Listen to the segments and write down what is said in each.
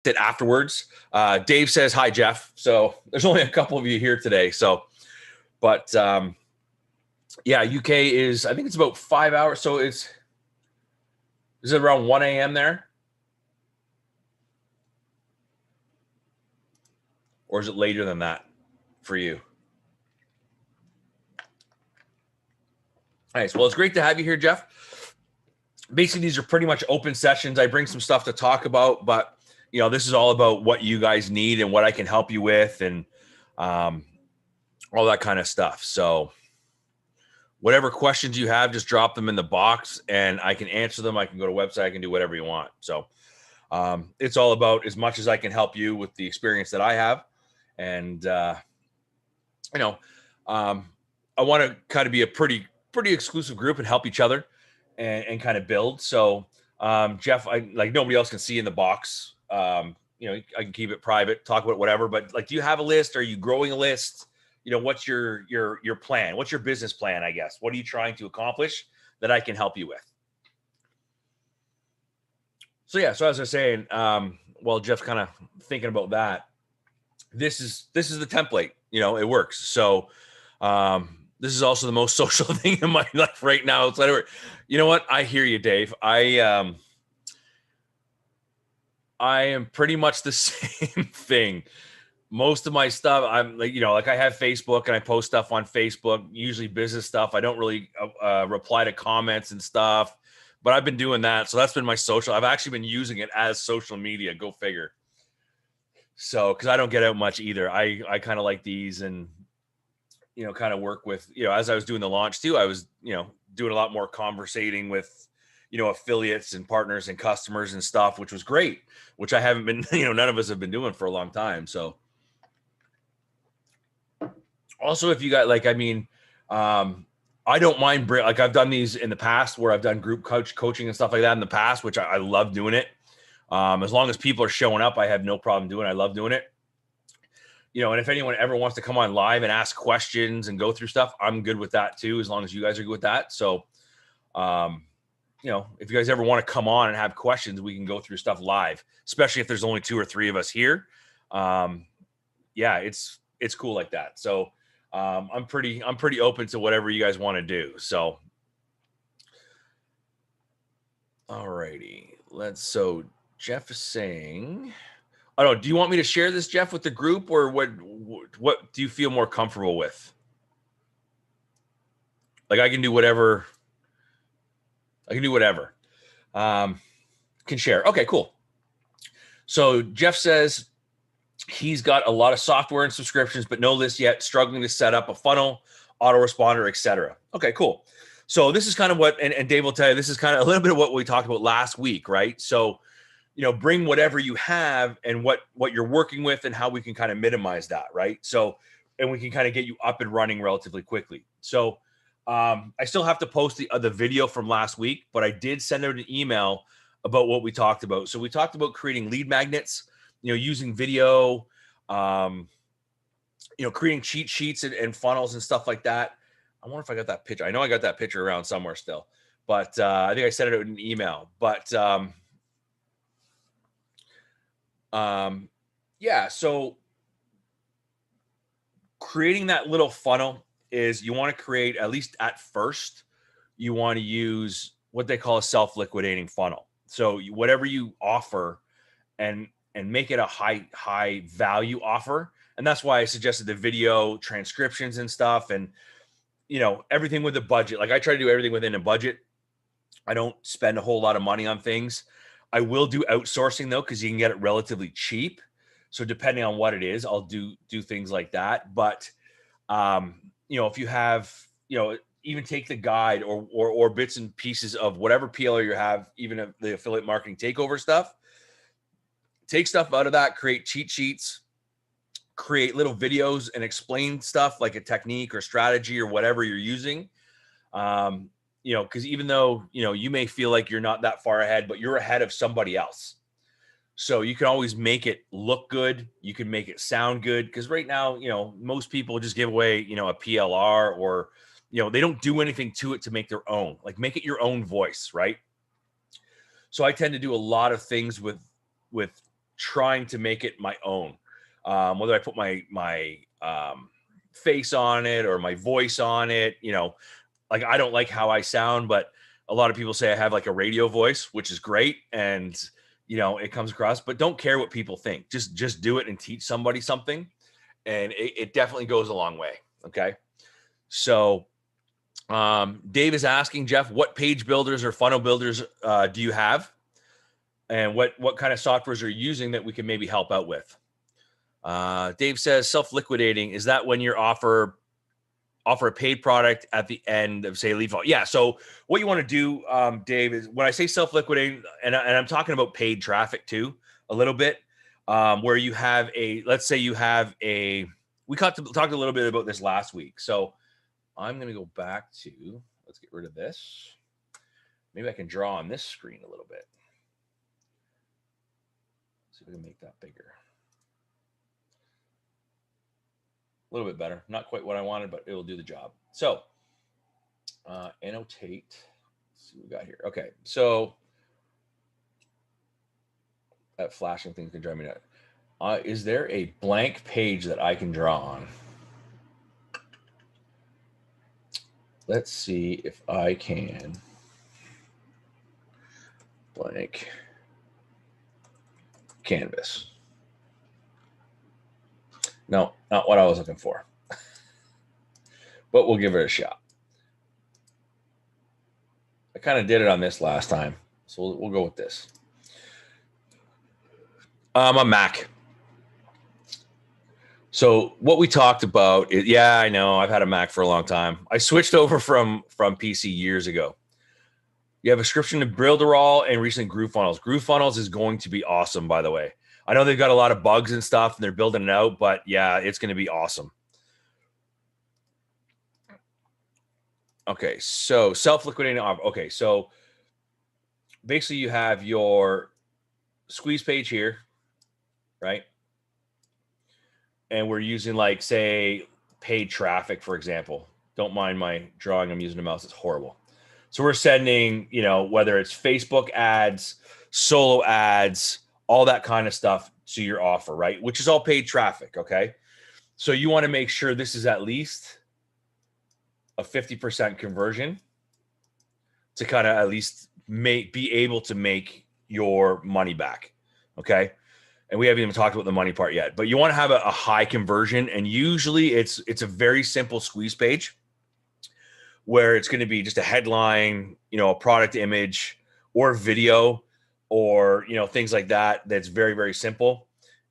it afterwards. Dave says, hi, Jeff. So there's only a couple of you here today. So, but yeah, UK is, I think it's about 5 hours. So is it around 1 a.m. there? Or is it later than that for you? Nice. Well, it's great to have you here, Jeff. Basically, these are pretty much open sessions. I bring some stuff to talk about, but this is all about what you guys need and what I can help you with, and all that kind of stuff. So whatever questions you have, just drop them in the box and I can answer them. I can go to a website. I can do whatever you want. So it's all about as much as I can help you with the experience that I have. And, I want to kind of be a pretty exclusive group and help each other and kind of build. So, Jeff, nobody else can see in the box. I can keep it private, talk about whatever, but do you have a list? Are you growing a list? What's your plan? What's your business plan, I guess? What are you trying to accomplish that I can help you with? So yeah, so as I was saying, while Jeff's kind of thinking about that, this is the template, it works. So, this is also the most social thing in my life right now. It's you know what? I hear you, Dave. I am pretty much the same thing. Most of my stuff, I'm I have Facebook and I post stuff on Facebook, usually business stuff. I don't really reply to comments and stuff, but I've been doing that. So that's been my social. I've actually been using it as social media. Go figure. So, because I don't get out much either. I kind of like these and, kind of work with, as I was doing the launch too, I was, doing a lot more conversating with, affiliates and partners and customers and stuff, which was great, which I haven't been, none of us have been doing for a long time. So also, if you got I don't mind, I've done these in the past where I've done group coaching and stuff like that in the past, which I love doing it. As long as people are showing up, I have no problem doing it. I love doing it. And if anyone ever wants to come on live and ask questions and go through stuff, I'm good with that too, as long as you guys are good with that. So, if you guys ever want to come on and have questions, we can go through stuff live, especially if there's only 2 or 3 of us here. Yeah, it's cool like that. So, I'm pretty open to whatever you guys want to do. So, alrighty, so Jeff is saying, I don't know, do you want me to share this, Jeff, with the group, or what do you feel more comfortable with? I can do whatever. Can share. Okay, cool. So Jeff says he's got a lot of software and subscriptions, but no list yet, struggling to set up a funnel, autoresponder, etc. Okay, cool. So this is kind of what, and Dave will tell you, this is kind of a little bit of what we talked about last week, right? So, bring whatever you have and what you're working with and how we can kind of minimize that, right? So, and we can kind of get you up and running relatively quickly. So, I still have to post the video from last week, but I did send out an email about what we talked about. So we talked about creating lead magnets, using video, creating cheat sheets and funnels and stuff like that. I wonder if I got that picture. I know I got that picture around somewhere still, but I think I sent it out in an email. But yeah, so creating that little funnel is, you want to create, at least at first, you want to use what they call a self-liquidating funnel. So whatever you offer and make it a high value offer. And that's why I suggested the video transcriptions and stuff, and everything with a budget. I try to do everything within a budget. I don't spend a whole lot of money on things. I will do outsourcing though, because you can get it relatively cheap. So depending on what it is, I'll do things like that. But if you have, even take the guide or bits and pieces of whatever PLR you have, even the affiliate marketing takeover stuff, take stuff out of that, create cheat sheets, create little videos and explain stuff like a technique or strategy or whatever you're using. Because even though, you may feel like you're not that far ahead, but you're ahead of somebody else. So you can always make it look good. You can make it sound good. Because right now, most people just give away, a PLR, or, they don't do anything to it to make their own. Make it your own voice, right? So I tend to do a lot of things with trying to make it my own. Whether I put my face on it or my voice on it, you know, like I don't like how I sound, but a lot of people say I have like a radio voice, which is great, and you know it comes across. But don't care what people think. Just do it and teach somebody something, and it definitely goes a long way. Okay, so Dave is asking Jeff, what page builders or funnel builders do you have, and what kind of softwares are you using that we can maybe help out with? Dave says self-liquidating. Is that when you offer a paid product at the end of, say, lead fall? Yeah. So what you want to do, Dave, is when I say self-liquidating, and I'm talking about paid traffic too, a little bit, where you have let's say you have we talked a little bit about this last week. So I'm going to go back to, let's get rid of this. Maybe I can draw on this screen a little bit. See if I can make that bigger. A little bit better. Not quite what I wanted, but it will do the job. So annotate. Let's see what we got here. Okay. So that flashing thing can drive me nuts. Is there a blank page that I can draw on? Let's see if I can. Blank canvas. No, not what I was looking for. But we'll give it a shot. I kind of did it on this last time, so we'll go with this. A Mac. So what we talked about is, yeah, I know I've had a Mac for a long time. I switched over from PC years ago. You have a subscription to Builderall and recent GrooveFunnels. GrooveFunnels is going to be awesome, by the way. I know they've got a lot of bugs and stuff, and they're building it out, but yeah, it's going to be awesome. Okay, so self-liquidating. Okay, so basically you have your squeeze page here, right? And we're using, like, say, paid traffic, for example. Don't mind my drawing. I'm using a mouse. It's horrible. So we're sending, you know, whether it's Facebook ads, solo ads, all that kind of stuff to your offer, right? Which is all paid traffic, okay? So you want to make sure this is at least a 50% conversion to kind of at least be able to make your money back, okay? And we haven't even talked about the money part yet, but you want to have a high conversion, and usually it's a very simple squeeze page where it's going to be just a headline, you know, a product image or video, or, you know, things like that. That's very, very simple.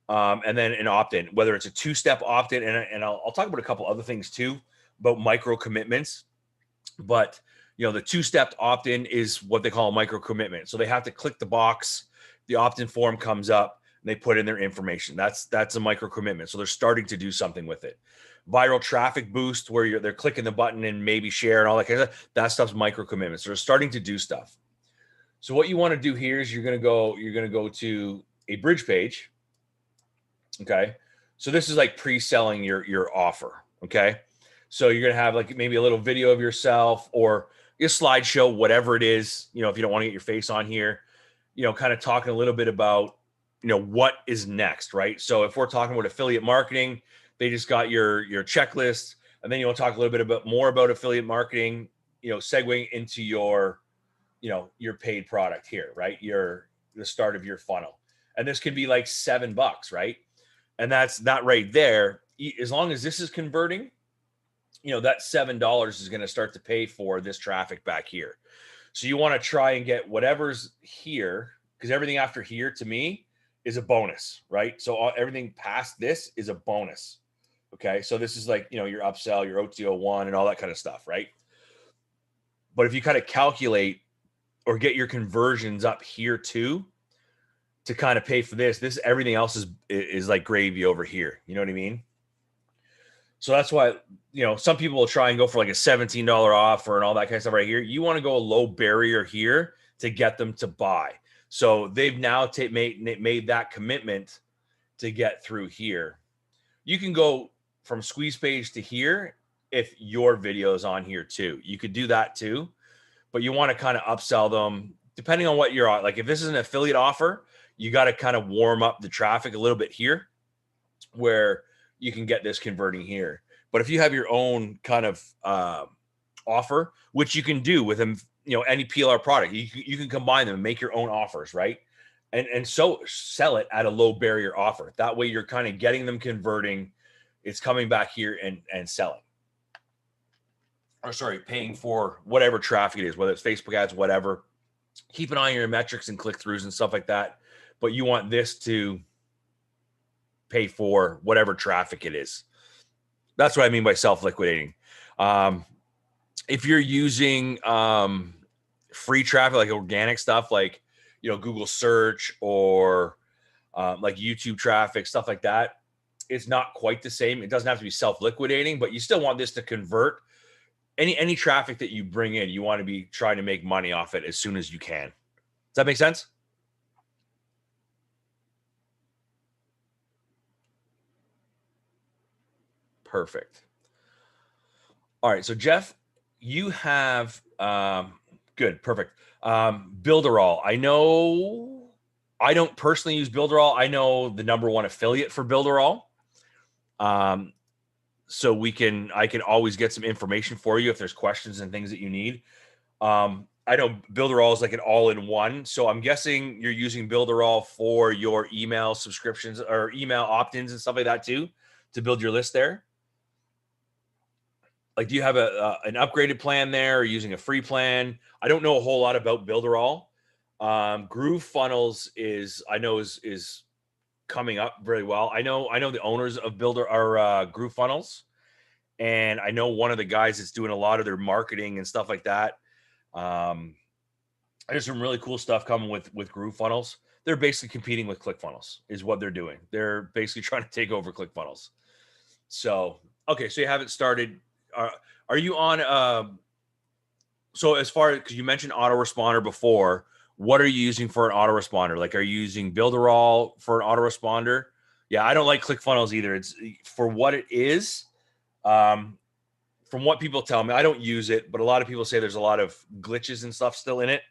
And then an opt-in, whether it's a 2-step opt-in, and I'll talk about a couple other things too about micro commitments. But, you know, the 2-step opt-in is what they call a micro commitment. So they have to click the box, the opt-in form comes up, and they put in their information. That's a micro commitment. So they're starting to do something with it. Viral traffic boost, where they're clicking the button and maybe share and all that kind of stuff. That stuff's micro commitments. So they're starting to do stuff. So what you want to do here is you're going to go to a bridge page. Okay. So this is like pre-selling your offer. Okay. So you're going to have like maybe a little video of yourself or a slideshow, whatever it is, you know, if you don't want to get your face on here, you know, kind of talking a little bit about, you know, what is next, right? So if we're talking about affiliate marketing, they just got your checklist, and then you want to talk a little bit more about affiliate marketing, you know, segueing into your, you know, your paid product here, right? The start of your funnel. And this could be like $7, right? And that's not right there. As long as this is converting, you know, that $7 is going to start to pay for this traffic back here. So you want to try and get whatever's here, because everything after here to me is a bonus, right? So everything past this is a bonus. Okay. So this is like, you know, your upsell, your OTO1 and all that kind of stuff, right? But if you kind of calculate or get your conversions up here too, to kind of pay for this everything else is like gravy over here. You know what I mean? So that's why, you know, some people will try and go for like a $17 offer and all that kind of stuff right here. You want to go a low barrier here to get them to buy. So they've now made that commitment to get through here. You can go from squeeze page to here if your video is on here too. You could do that too, but you want to kind of upsell them depending on what you're on. Like if this is an affiliate offer, you got to kind of warm up the traffic a little bit here where you can get this converting here. But if you have your own kind of offer, which you can do with them, any PLR product, you can combine them and make your own offers, right? And so sell it at a low barrier offer. That way you're kind of getting them converting. It's coming back here and selling. Or sorry, paying for whatever traffic it is, whether it's Facebook ads, whatever. Keep an eye on your metrics and click-throughs and stuff like that. But you want this to pay for whatever traffic it is. That's what I mean by self-liquidating. If you're using free traffic, like organic stuff, like Google search or like YouTube traffic, stuff like that, it's not quite the same. It doesn't have to be self-liquidating, but you still want this to convert. Any traffic that you bring in, you want to be trying to make money off it as soon as you can. Does that make sense? Perfect. All right. So Jeff, you have good. Perfect. Builderall. I know I don't personally use Builderall. I know the #1 affiliate for Builderall. So I can always get some information for you if there's questions and things that you need. I know Builderall is like an all-in-one. So I'm guessing you're using Builderall for your email subscriptions or email opt-ins and stuff like that too, to build your list there. Like, do you have an upgraded plan there or using a free plan? I don't know a whole lot about Builderall. Groove Funnels is coming up very well. I know the owners of Groove Funnels, and I know one of the guys that's doing a lot of their marketing and stuff like that. There's some really cool stuff coming with Groove Funnels. They're basically competing with ClickFunnels is what they're doing. They're basically trying to take over ClickFunnels. So, okay. So you haven't started. Are you on? So as far as, because you mentioned autoresponder before, what are you using for an autoresponder? Like, are you using Builderall for an autoresponder? Yeah, I don't like ClickFunnels either. It's for what it is. From what people tell me, I don't use it, but a lot of people say there's a lot of glitches and stuff still in it.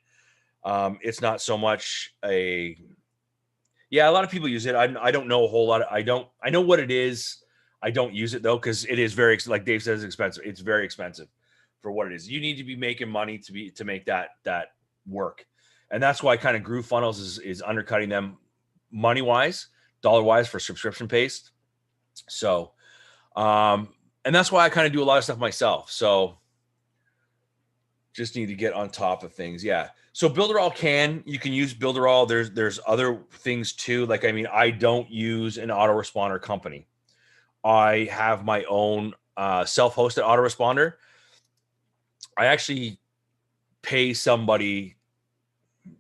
It's not so much a lot of people use it. I don't know a whole lot. I know what it is. I don't use it though, because it is very, like Dave says, expensive. It's very expensive for what it is. You need to be making money to make that work. And that's why kind of Groove Funnels is undercutting them money wise, dollar wise, for subscription based. So, and that's why I kind of do a lot of stuff myself. So just need to get on top of things. Yeah. So Builderall you can use Builderall. There's other things too. Like, I mean, I don't use an autoresponder company. I have my own self-hosted autoresponder. I actually pay somebody.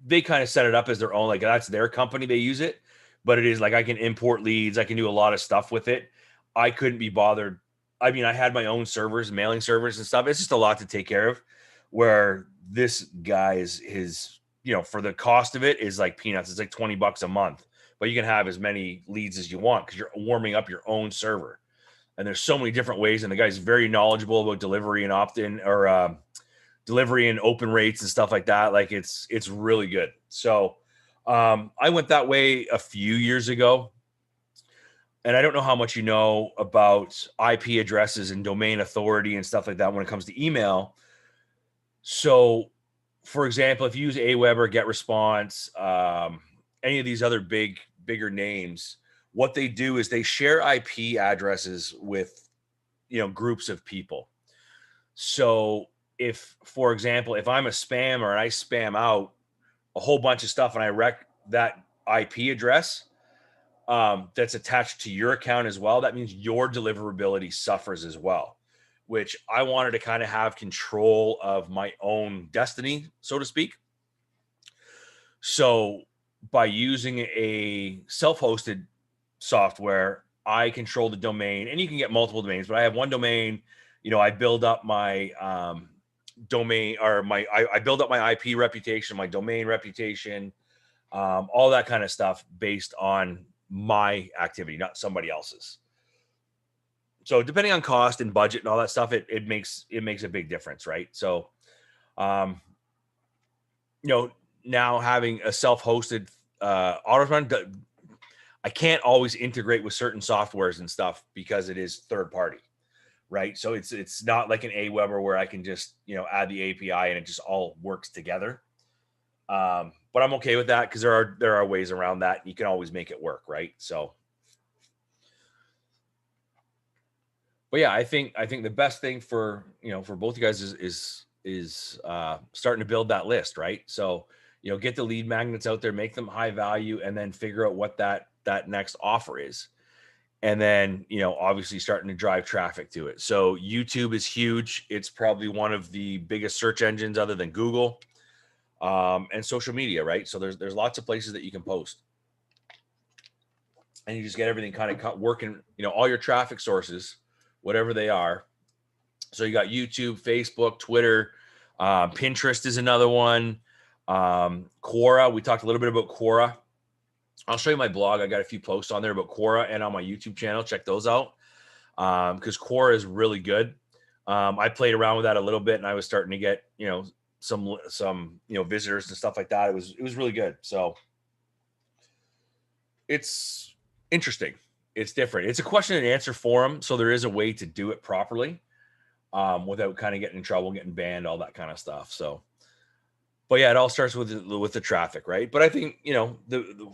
They kind of set it up as their own, like that's their company. They use it, but it is like I can import leads. I can do a lot of stuff with it. I couldn't be bothered. I mean, I had my own servers, mailing servers and stuff. It's just a lot to take care of, where this guy is for the cost of it is like peanuts. It's like $20 a month, but you can have as many leads as you want because you're warming up your own server. And there's so many different ways. And the guy's very knowledgeable about delivery and opt-in or delivery and open rates and stuff like that. Like it's really good. So I went that way a few years ago. And I don't know how much you know about IP addresses and domain authority and stuff like that when it comes to email. So, for example, if you use Aweber, GetResponse, any of these other bigger names, what they do is they share IP addresses with, groups of people. So if, for example, if I'm a spammer and I spam out a whole bunch of stuff and I wreck that IP address that's attached to your account as well, that means your deliverability suffers as well, which I wanted to kind of have control of my own destiny, so to speak. So by using a self-hosted software, I control the domain, and you can get multiple domains, but I have one domain. I build up my domain, or I build up my IP reputation, my domain reputation, all that kind of stuff based on my activity, not somebody else's. So depending on cost and budget and all that stuff, it makes a big difference, right? So, now having a self-hosted Autosman, I can't always integrate with certain softwares and stuff because it is third party, right? So it's not like an Aweber where I can just, you know, add the API and it just all works together. But I'm okay with that because there are ways around that. You can always make it work, right? So, but yeah, I think the best thing for, you know, for both you guys is starting to build that list, right? So, you know, get the lead magnets out there, make them high value, and then figure out what that next offer is. And then, you know, obviously starting to drive traffic to it. So YouTube is huge. It's probably one of the biggest search engines other than Google, and social media, right? So there's lots of places that you can post, and you just get everything kind of working, you know, all your traffic sources, whatever they are. So you got YouTube, Facebook, Twitter, Pinterest is another one. Quora, we talked a little bit about Quora. I'll show you my blog. I got a few posts on there about Quora and on my YouTube channel. Check those out, because Quora is really good. I played around with that a little bit, and I was starting to get, you know, some you know, visitors and stuff like that. It was really good. So it's interesting. It's different. It's a question and answer forum, so there is a way to do it properly, without kind of getting in trouble, getting banned, all that kind of stuff. So, but yeah, it all starts with the traffic, right? But I think, you know, the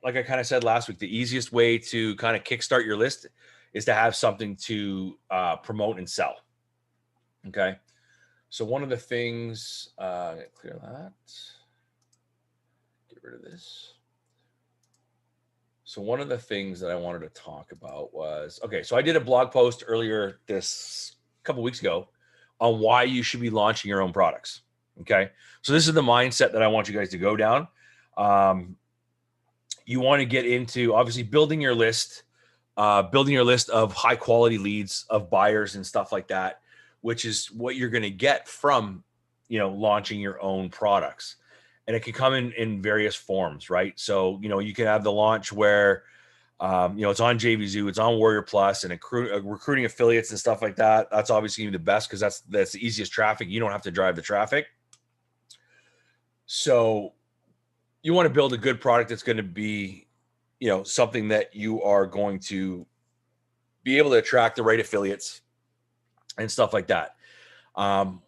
like I kind of said last week, the easiest way to kind of kickstart your list is to have something to promote and sell. Okay. So one of the things, clear that, get rid of this. So one of the things that I wanted to talk about was, okay, so I did a blog post earlier this couple weeks ago on why you should be launching your own products. Okay. So this is the mindset that I want you guys to go down. You want to get into obviously building your list of high quality leads of buyers and stuff like that, which is what you're going to get from, you know, launching your own products. And it can come in various forms, right? So, you know, you can have the launch where, you know, it's on JVZoo, it's on Warrior Plus, and recruiting affiliates and stuff like that. That's obviously the best because that's the easiest traffic. You don't have to drive the traffic. So you want to build a good product that's going to be, you know, something that you are going to be able to attract the right affiliates and stuff like that. So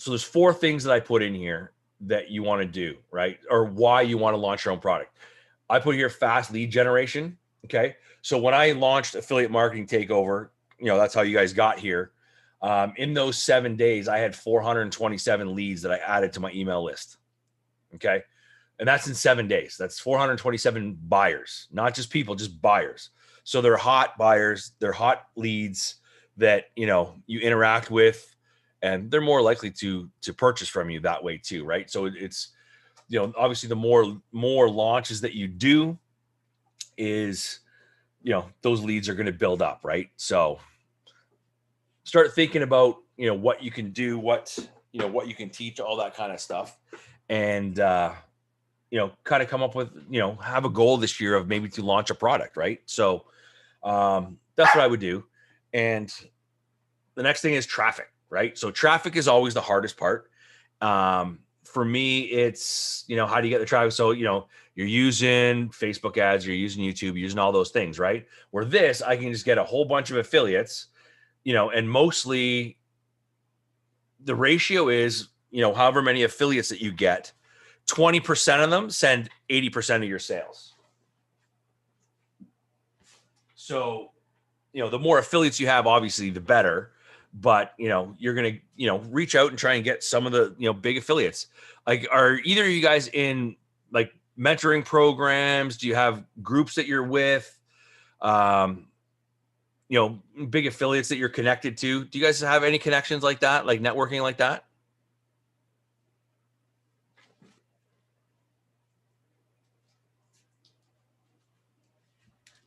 there's 4 things that I put in here that you want to do, right? Or why you want to launch your own product. I put here fast lead generation. Okay. So when I launched Affiliate Marketing Takeover, you know, that's how you guys got here. In those 7 days, I had 427 leads that I added to my email list. Okay. And that's in 7 days. That's 427 buyers, not just people, just buyers. So they're hot buyers, they're hot leads that, you know, you interact with, and they're more likely to purchase from you that way too, right? So it's, you know, obviously the more launches that you do is, you know, those leads are going to build up, right? So start thinking about, you know, what you can do, what you can teach, all that kind of stuff. And, you know, kind of come up with, you know, have a goal this year of maybe to launch a product, right? So that's what I would do. And the next thing is traffic, right? So traffic is always the hardest part. For me, it's, you know, how do you get the traffic? So, you know, you're using Facebook ads, you're using YouTube, you're using all those things, right? Where this, I can just get a whole bunch of affiliates, you know, and mostly the ratio is, you know, however many affiliates that you get, 20% of them send 80% of your sales. So, you know, the more affiliates you have, obviously, the better. But, you know, you're going to, you know, reach out and try and get some of the, you know, big affiliates. Like, are either of you guys in like mentoring programs? Do you have groups that you're with? You know, big affiliates that you're connected to? Do you guys have any connections like that, like networking like that?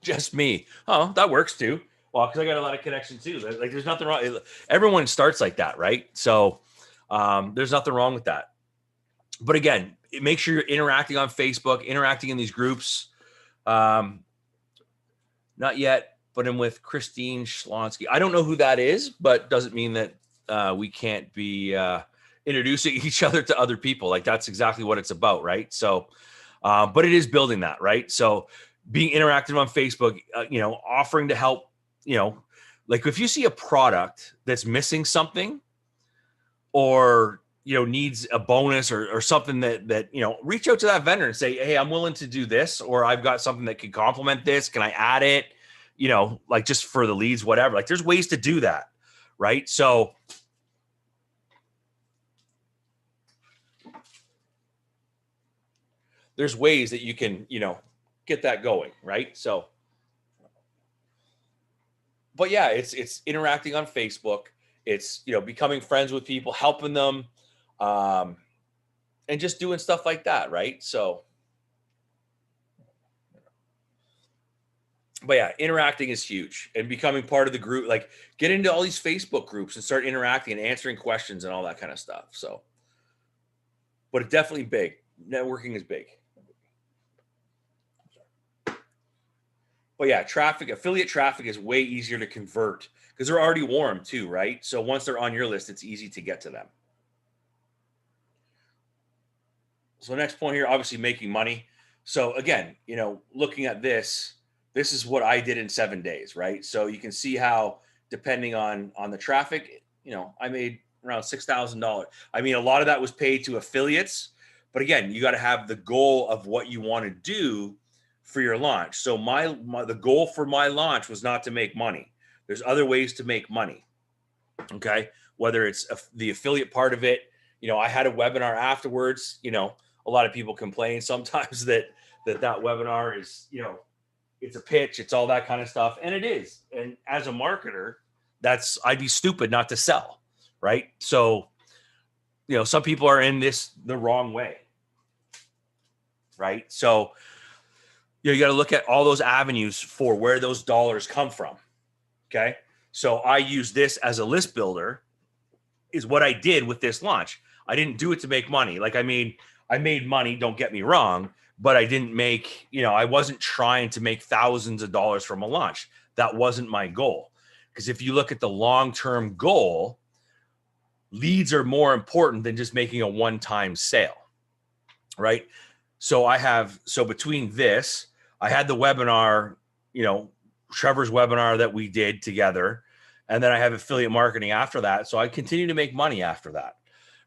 Just me. Oh, that works too. Well, because I got a lot of connections too. Like, there's nothing wrong. Everyone starts like that, right? So there's nothing wrong with that. But again, make sure you're interacting on Facebook, interacting in these groups. Not yet, but I'm with Christine Schlonsky. I don't know who that is, but doesn't mean that we can't be introducing each other to other people. Like, that's exactly what it's about, right? So But it is building that, right? So being interactive on Facebook, offering to help, like if you see a product that's missing something or, needs a bonus or something that, reach out to that vendor and say, hey, I'm willing to do this, or I've got something that can complement this. Can I add it? Like just for the leads, whatever. Like there's ways to do that, right? So there's ways that you can, get that going, right? So, but yeah, it's interacting on Facebook. It's, becoming friends with people, helping them, and just doing stuff like that, right? So, but yeah, interacting is huge, and becoming part of the group. Like get into all these Facebook groups and start interacting and answering questions and all that kind of stuff. So, but it's definitely big. Networking is big. But yeah, affiliate traffic is way easier to convert because they're already warm too, right? So once they're on your list, it's easy to get to them. So next point here, obviously making money. So again, looking at this is what I did in 7 days, right? So you can see how depending on the traffic, I made around $6,000. I mean, a lot of that was paid to affiliates, but again, you got to have the goal of what you want to do for your launch. So the goal for my launch was not to make money. There's other ways to make money. Okay. Whether it's the affiliate part of it, I had a webinar afterwards. A lot of people complain sometimes that webinar is, it's a pitch, it's all that kind of stuff. And it is. And as a marketer, I'd be stupid not to sell. Right. So, some people are in this the wrong way. Right. So, you got to look at all those avenues for where those dollars come from. Okay. So I use this as a list builder is what I did with this launch. I didn't do it to make money. Like, I made money, don't get me wrong, but I didn't make, I wasn't trying to make thousands of dollars from a launch. That wasn't my goal. Because if you look at the long-term goal, leads are more important than just making a one-time sale, right? So between this, I had the webinar, Trevor's webinar that we did together. And then I have affiliate marketing after that. So I continue to make money after that.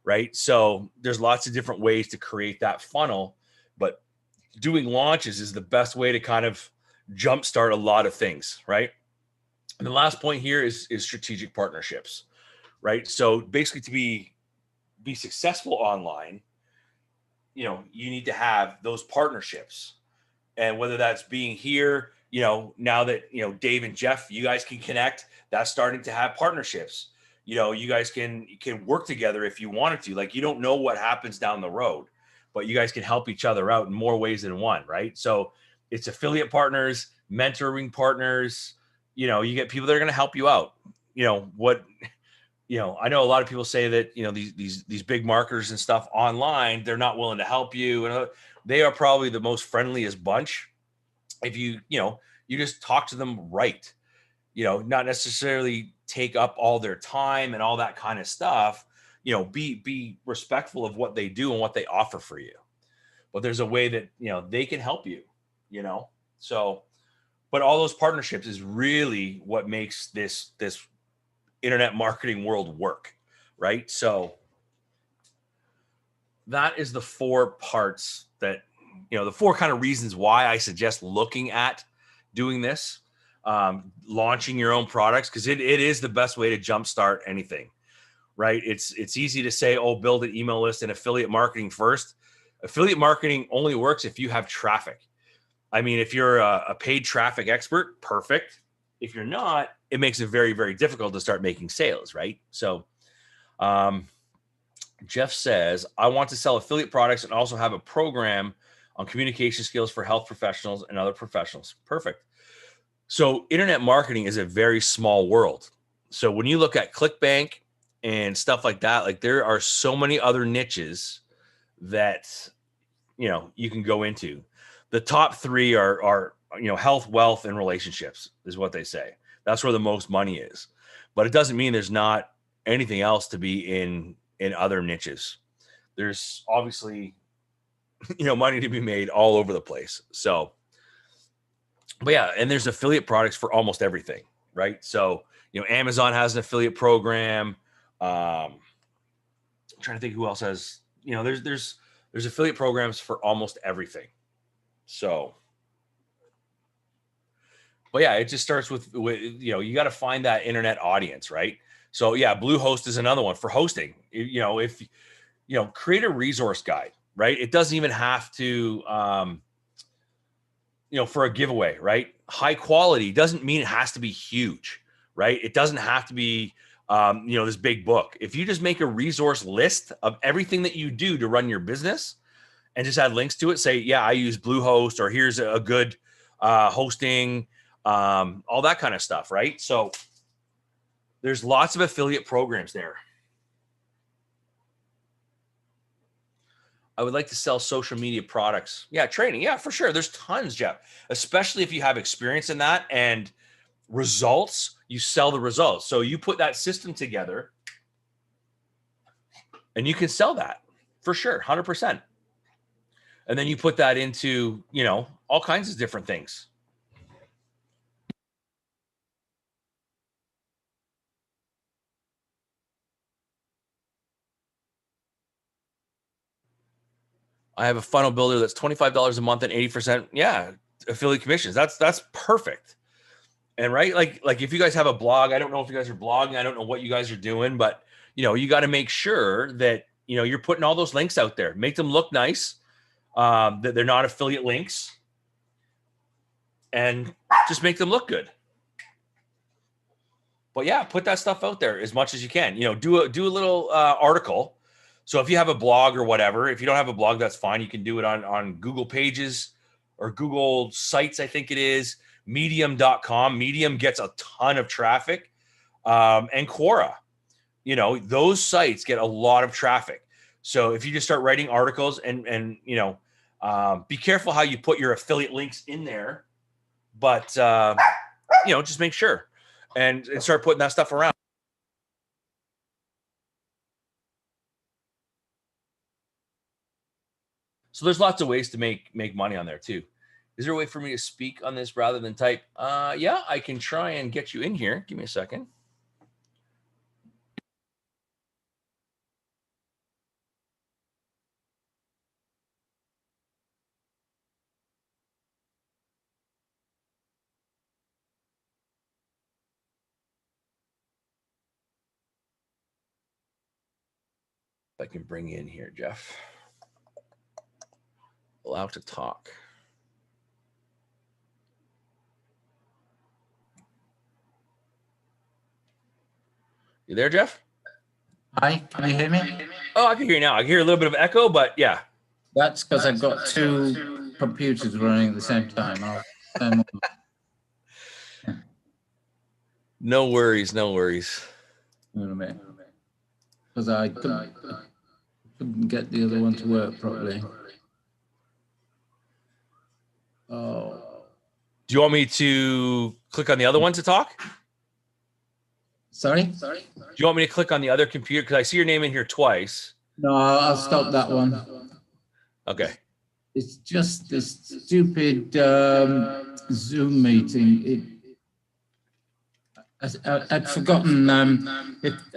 Right. So there's lots of different ways to create that funnel, but doing launches is the best way to kind of jumpstart a lot of things. Right. And the last point here is strategic partnerships. Right. So basically to be successful online, you need to have those partnerships. And whether that's being here, now that, Dave and Jeff, you guys can connect, that's starting to have partnerships. You guys can work together if you wanted to. Like, you don't know what happens down the road, but you guys can help each other out in more ways than one, right? So it's affiliate partners, mentoring partners, you get people that are going to help you out. I know a lot of people say that, these big marketers and stuff online, they're not willing to help you. And they are probably the most friendliest bunch. If you just talk to them right, not necessarily take up all their time and all that kind of stuff, be respectful of what they do and what they offer for you. But there's a way that, they can help you, so, but all those partnerships is really what makes this internet marketing world work. Right. So that is the 4 parts that, the 4 kind of reasons why I suggest looking at doing this, launching your own products, because it is the best way to jumpstart anything, right? It's easy to say, oh, build an email list and affiliate marketing first. Affiliate marketing only works if you have traffic. I mean, if you're a paid traffic expert, perfect. If you're not, it makes it very, very difficult to start making sales, right? So Jeff says, I want to sell affiliate products and also have a program on communication skills for health professionals and other professionals. Perfect. So internet marketing is a very small world. So when you look at ClickBank and stuff like that, like there are so many other niches that, you can go into. The top 3 are health, wealth, and relationships is what they say. That's where the most money is. But it doesn't mean there's not anything else to be in other niches. There's obviously money to be made all over the place. So, but yeah, and there's affiliate products for almost everything, right? So, Amazon has an affiliate program. I'm trying to think who else has, there's affiliate programs for almost everything. So, but yeah, it just starts with you got to find that internet audience, right? So yeah, Bluehost is another one for hosting. If create a resource guide, right? It doesn't even have to, for a giveaway, right? High quality doesn't mean it has to be huge, right? It doesn't have to be, this big book. If you just make a resource list of everything that you do to run your business and just add links to it, say, yeah, I use Bluehost, or here's a good hosting, all that kind of stuff, right? So there's lots of affiliate programs there. I would like to sell social media products. Yeah, training. Yeah, for sure. There's tons, Jeff, especially if you have experience in that and results, you sell the results. So you put that system together and you can sell that for sure, 100%. And then you put that into, all kinds of different things. I have a funnel builder that's $25 a month and 80%. Yeah, affiliate commissions. That's perfect. And right, like if you guys have a blog, I don't know if you guys are blogging, I don't know what you guys are doing, but you got to make sure that you're putting all those links out there. Make them look nice, that they're not affiliate links, and just make them look good. But yeah, put that stuff out there as much as you can. Do a little article. So if you have a blog or whatever, if you don't have a blog, that's fine. You can do it on Google Pages or Google Sites, I think it is. Medium.com. Medium gets a ton of traffic. And Quora, those sites get a lot of traffic. So if you just start writing articles and be careful how you put your affiliate links in there, but just make sure and start putting that stuff around. So there's lots of ways to make money on there too. Is there a way for me to speak on this rather than type? Yeah, I can try and get you in here. Give me a second. If I can bring you in here, Jeff. Allow to talk. You there, Jeff? Hi, can you hear me? Oh, I can hear you now. I can hear a little bit of echo, but yeah. That's because I've got two computers running at the same time. No worries, no worries. Because I couldn't get the other one to work properly. Oh. Do you want me to click on the other one to talk? Sorry? Do you want me to click on the other computer? Because I see your name in here twice. No, I'll stop that one. Okay. It's just this stupid Zoom meeting. I'd forgotten.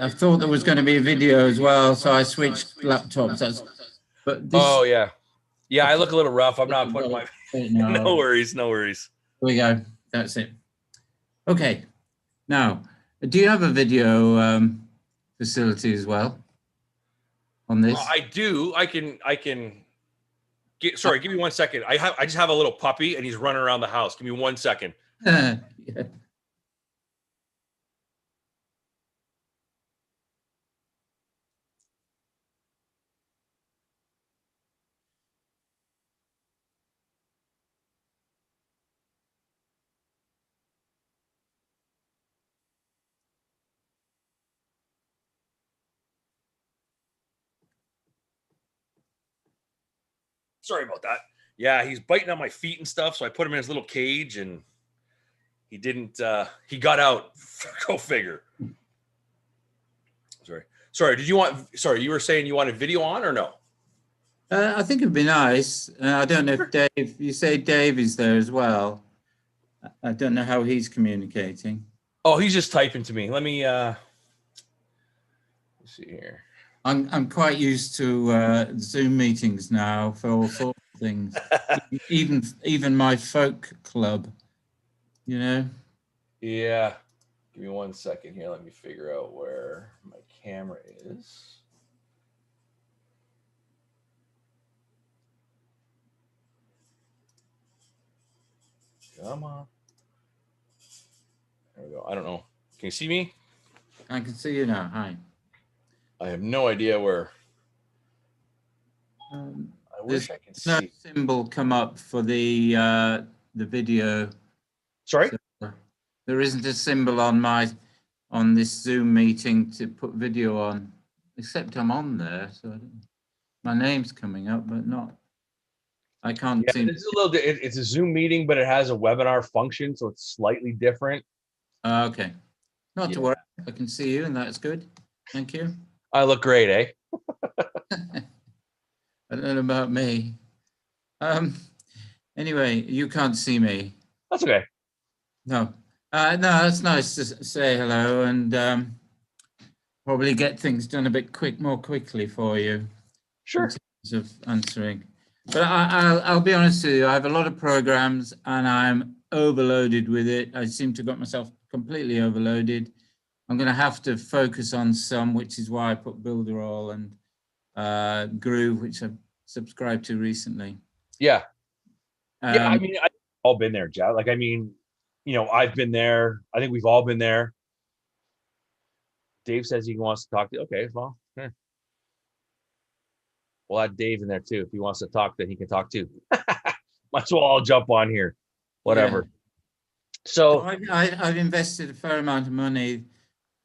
I thought there was going to be a video as well, so I switched laptops. But this, oh yeah, I look a little rough. I'm not putting my. No worries, no worries. Here we go. That's it. Okay. Now, do you have a video facility as well on this? I do. I can. Sorry, give me 1 second. I just have a little puppy and he's running around the house. Give me 1 second. Yeah. Sorry about that. Yeah, he's biting on my feet and stuff, so I put him in his little cage and he didn't he got out. Go figure. Sorry, you were saying you wanted video on or no? I think it'd be nice. I don't know if Dave, you say Dave is there as well. I don't know how he's communicating. Oh, he's just typing to me. Let me let's see here. I'm quite used to Zoom meetings now for all sorts of things. Even my folk club, you know. Yeah. Give me 1 second here. Let me figure out where my camera is. Come on. There we go. I don't know. Can you see me? I can see you now. Hi. I have no idea where. I There's wish I could no see. symbol come up for the video. Sorry? So there isn't a symbol on this Zoom meeting to put video on, except I'm on there, so my name's coming up, but not. I can't Yeah, seem. this is a little. It's a Zoom meeting, but it has a webinar function, so it's slightly different. Okay, not to Yeah. worry. I can see you, and that's good. Thank you. I look great, eh? I don't know about me. Anyway, you can't see me. That's okay. No. No, that's nice to say hello and probably get things done a bit more quickly for you in Sure. terms of answering. But I'll be honest with you, I have a lot of programs and I'm overloaded with it. I seem to have got myself completely overloaded. I'm going to have to focus on some, which is why I put Builderall and Groove, which I've subscribed to recently. Yeah. Yeah. I Um, mean, I've all been there, Jeff. Like, I mean, I've been there. I think we've all been there. Dave says he wants to talk to you. Okay, well, we'll add Dave in there too. If he wants to talk, then he can talk too. Might as well all jump on here. yeah. Whatever. So I've invested a fair amount of money,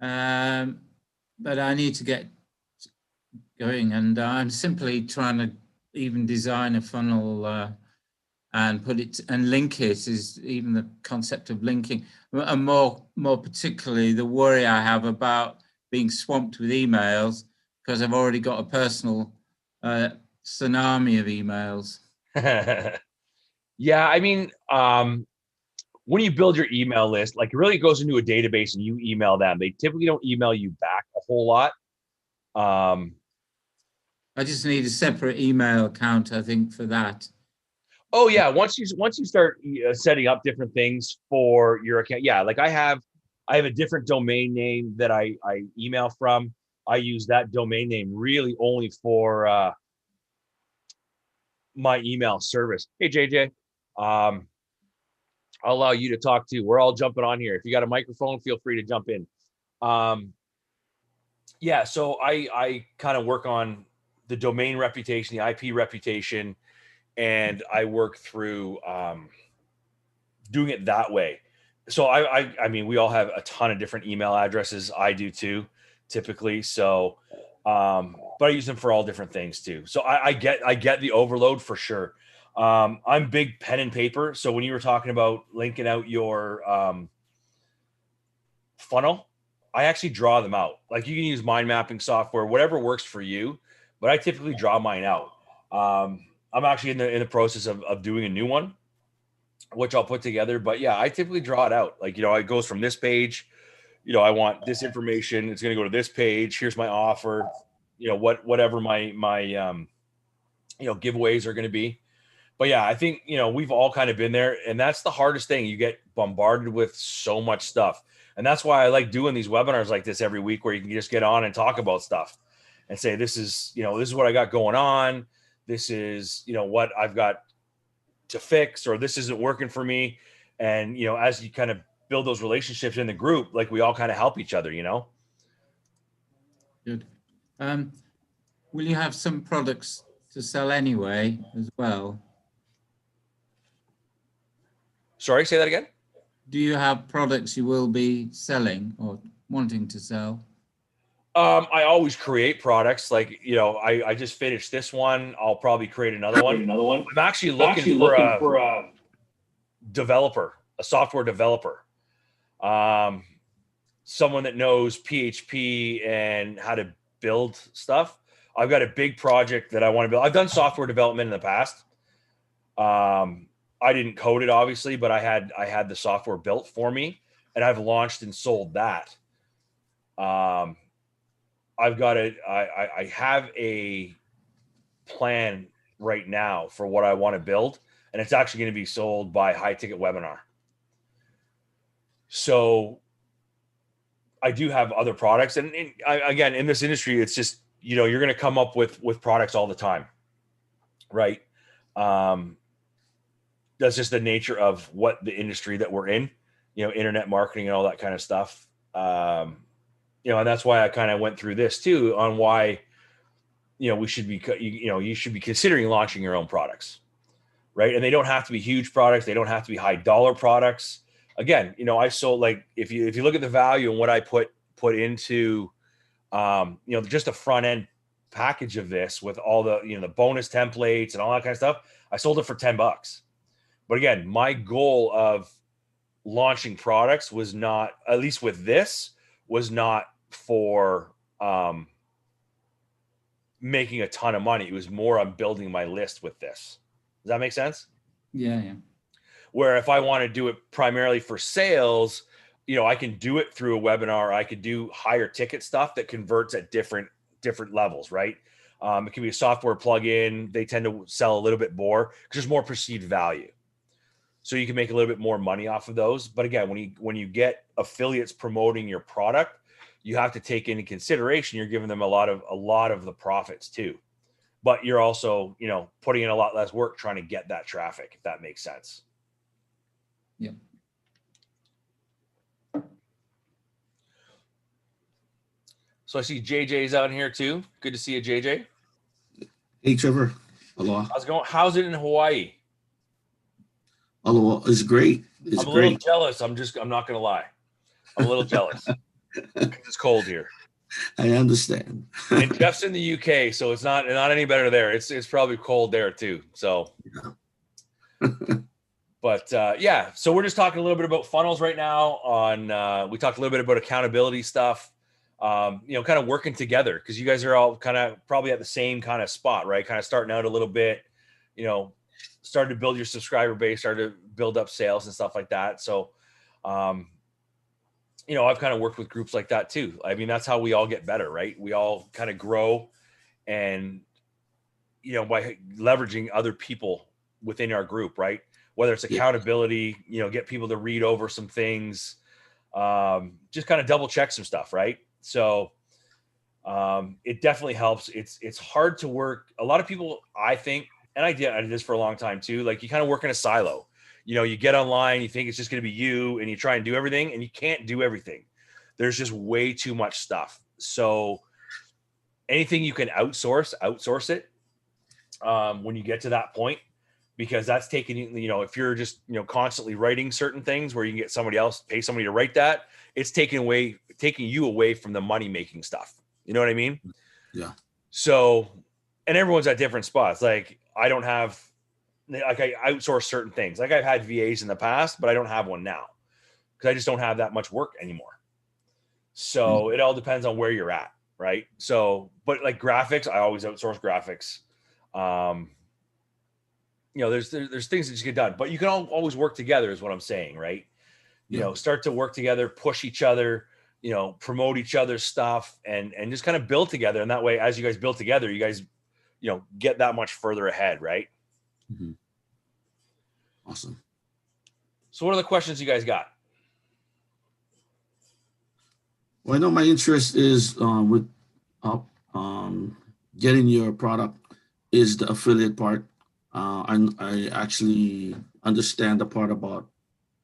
but I need to get going, and I'm simply trying to even design a funnel and put it and link it. Is even the concept of linking, and more particularly the worry I have about being swamped with emails because I've already got a personal tsunami of emails. yeah, I mean, when you build your email list, like it really goes into a database and you email them. They typically don't email you back a whole lot. I just need a separate email account, I think, for that. Oh yeah, once you start setting up different things for your account, yeah, like I have a different domain name that I email from. I use that domain name really only for my email service. Hey JJ, um, I'll allow you to talk too. We're all jumping on here. If you got a microphone, feel free to jump in. Um, yeah, so I kind of work on the domain reputation, the IP reputation, and I work through doing it that way. So I mean, we all have a ton of different email addresses. I do too, typically. So, but I use them for all different things too. So I get the overload for sure. I'm big pen and paper. So when you were talking about linking out your funnel, I actually draw them out. Like you can use mind mapping software, whatever works for you. But I typically draw mine out. I'm actually in the process of doing a new one, which I'll put together. But yeah, I typically draw it out. Like, it goes from this page, I want this information. It's going to go to this page. Here's my offer, whatever my giveaways are going to be. But yeah, I think, we've all kind of been there, and that's the hardest thing. You get bombarded with so much stuff. And that's why I like doing these webinars like this every week, where you can just get on and talk about stuff and say, this is what I got going on. This is, what I've got to fix, or this isn't working for me. And as you kind of build those relationships in the group, like we all kind of help each other. Good. Will you have some products to sell anyway as well? Sorry, say that again. Do you have products you will be selling or wanting to sell? I always create products. Like, I just finished this one. I'll probably create another one. I'm actually looking for a developer, a software developer, someone that knows PHP and how to build stuff. I've got a big project that I want to build. I've done software development in the past. I didn't code it obviously, but I had the software built for me, and I've launched and sold that. I've got I have a plan right now for what I want to build, and it's actually going to be sold by High Ticket Webinar. So I do have other products, and again, in this industry, it's just, you're going to come up with products all the time, right? That's just the nature of what the industry that we're in, internet marketing and all that kind of stuff. And that's why I kind of went through this too, on why, we should be, you should be considering launching your own products, right? And they don't have to be huge products. They don't have to be high dollar products. Again, I sold, like, if you look at the value and what I put into, just a front end package of this with all the, the bonus templates and all that kind of stuff, I sold it for $10. But again, my goal of launching products was not, at least with this, was not for making a ton of money. It was more on building my list with this. Does that make sense? Yeah. Where if I want to do it primarily for sales, I can do it through a webinar. I could do higher ticket stuff that converts at different levels, right? It can be a software plugin. They tend to sell a little bit more because there's more perceived value. So you can make a little bit more money off of those. But again, when you get affiliates promoting your product, you have to take into consideration you're giving them a lot of the profits too. But you're also, putting in a lot less work trying to get that traffic, if that makes sense. Yeah. So I see JJ's out here too. Good to see you, JJ. Hey, Trevor. Aloha. How's it going? How's it in Hawaii? Aloha. It's great. It's I'm a great. little jealous. I'm not going to lie. I'm a little jealous. It's cold here. I understand. And Jeff's in the UK, so it's not any better there. It's probably cold there too. So, Yeah. but yeah. So we're just talking a little bit about funnels right now. We talked a little bit about accountability stuff. Kind of working together, because you guys are all kind of probably at the same kind of spot, right? Kind of starting out a little bit, started to build your subscriber base, started to build up sales and stuff like that. So, I've kind of worked with groups like that too. I mean, that's how we all get better, right? We all kind of grow, and, by leveraging other people within our group, right? Whether it's accountability, get people to read over some things, just kind of double check some stuff, right? So, it definitely helps. It's hard to work. A lot of people, I think, and I did this for a long time too. Like, you kind of work in a silo. You get online, you think it's just going to be you, and you try and do everything, and you can't do everything. There's just way too much stuff. So anything you can outsource it when you get to that point, because that's taking, if you're just, constantly writing certain things where you can get somebody else, pay somebody to write that, it's taking you away from the money-making stuff. You know what I mean? Yeah. So, and everyone's at different spots. Like, I outsource certain things. Like, I've had VAs in the past, but I don't have one now because I just don't have that much work anymore. So it all depends on where you're at, right? So, but like graphics, I always outsource graphics. There's things that just get done, but you can always work together, is what I'm saying, right? Start to work together, push each other, promote each other's stuff, and just kind of build together. And that way, as you guys build together, you guys, get that much further ahead, right? Mm-hmm. Awesome. So what are the questions you guys got? Well, I know my interest is with getting your product is the affiliate part. I actually understand the part about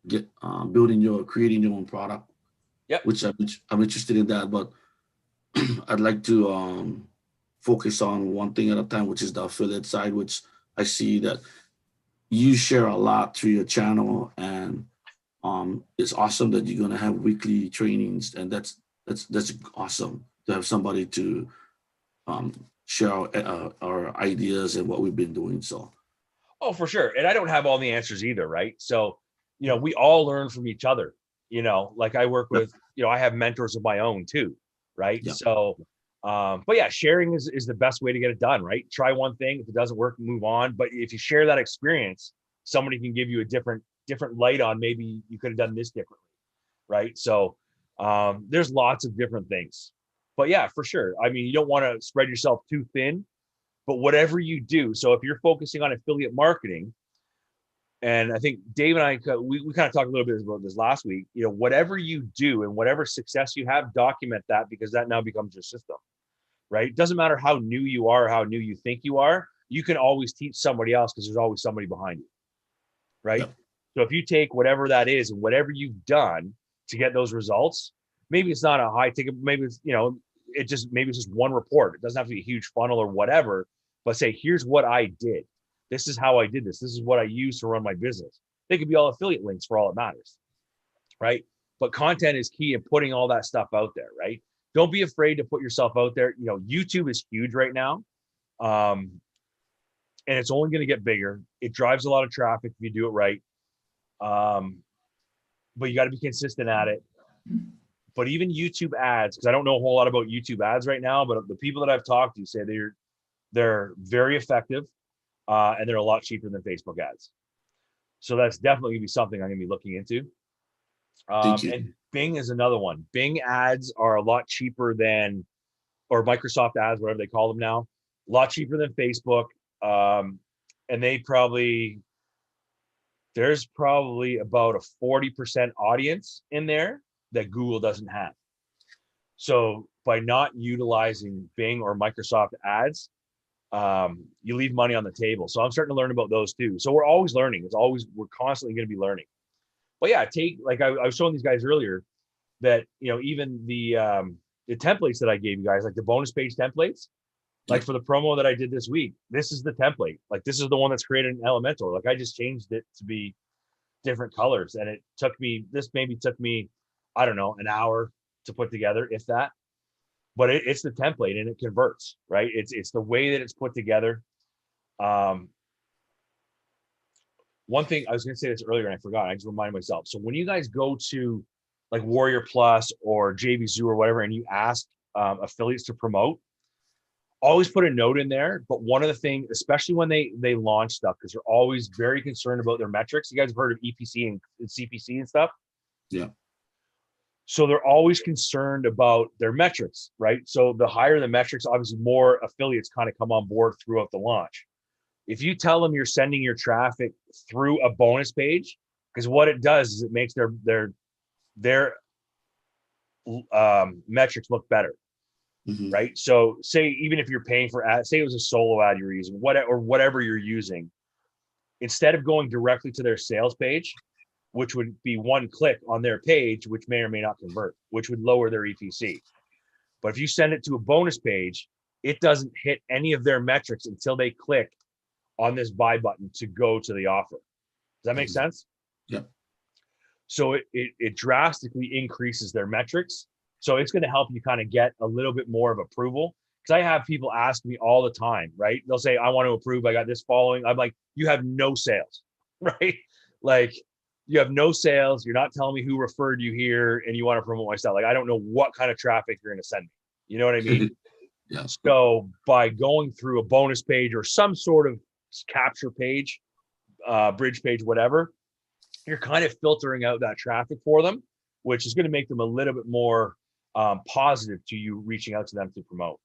creating your own product. Yep. Which I'm interested in that, but I'd like to focus on one thing at a time, which is the affiliate side, which I see that you share a lot through your channel, and it's awesome that you're gonna have weekly trainings, and that's awesome to have somebody to share our ideas and what we've been doing. So, oh, for sure. And I don't have all the answers either, right? So, we all learn from each other. Like, I work with, I have mentors of my own too, right? Yeah. So, But yeah, sharing is the best way to get it done, right? Try one thing. If it doesn't work, move on. But if you share that experience, somebody can give you a different light on maybe you could have done this differently, right? So there's lots of different things. But yeah, for sure. I mean, you don't want to spread yourself too thin, but whatever you do. So if you're focusing on affiliate marketing, and I think Dave and I, we kind of talked a little bit about this last week, you know, whatever you do and whatever success you have, document that, because that now becomes your system, right? It doesn't matter how new you are, how new you think you are, you can always teach somebody else because there's always somebody behind you, right? Yep. So if you take whatever that is and whatever you've done to get those results, maybe it's not a high ticket, maybe it's, you know, maybe it's just one report. It doesn't have to be a huge funnel or whatever, but say, here's what I did. This is how I did this. This is what I use to run my business. They could be all affiliate links for all it matters, right? But content is key in putting all that stuff out there, right? Don't be afraid to put yourself out there. You know, YouTube is huge right now. And it's only going to get bigger. It drives a lot of traffic if you do it right. But you got to be consistent at it. But even YouTube ads, because I don't know a whole lot about YouTube ads right now, but the people that I've talked to say they're very effective. And they're a lot cheaper than Facebook ads. So that's definitely gonna be something I'm gonna be looking into. And Bing is another one. Bing ads are a lot cheaper than, or Microsoft ads, whatever they call them now, a lot cheaper than Facebook. And there's probably about a 40% audience in there that Google doesn't have. So by not utilizing Bing or Microsoft ads, you leave money on the table. So I'm starting to learn about those too. So we're always learning. We're constantly going to be learning. But yeah, like I was showing these guys earlier that, you know, even the templates that I gave you guys, like the bonus page templates, like for the promo that I did this week, this is the template. Like this is the one that's created in Elementor. Like I just changed it to be different colors. And this maybe took me, I don't know, an hour to put together, if that. But it's the template and it converts, right? It's the way that it's put together. One thing I was going to say this earlier and I forgot. I just reminded myself. So when you guys go to like Warrior Plus or JVZoo or whatever, and you ask affiliates to promote, always put a note in there. But one of the things, especially when they launch stuff, because they're always very concerned about their metrics. You guys have heard of EPC and CPC and stuff? Yeah. So they're always concerned about their metrics, right? So the higher the metrics, obviously more affiliates kind of come on board throughout the launch. If you tell them you're sending your traffic through a bonus page, because what it does is it makes their metrics look better, right? So say even if you're paying for ads, say it was a solo ad you're using, whatever you're using, instead of going directly to their sales page, which would be one click on their page, which may or may not convert, which would lower their EPC. But if you send it to a bonus page, it doesn't hit any of their metrics until they click on this buy button to go to the offer. Does that make sense? Yeah. So it drastically increases their metrics. So it's going to help you kind of get a little bit more of approval. Because I have people ask me all the time, right? They'll say, I want to approve. I got this following. I'm like, you have no sales, right? Like, you have no sales. You're not telling me who referred you here, and you want to promote my stuff. Like, I don't know what kind of traffic you're going to send me. You know what I mean? Yeah. So by going through a bonus page or some sort of capture page, bridge page, whatever, you're kind of filtering out that traffic for them, which is going to make them a little bit more positive to you reaching out to them to promote.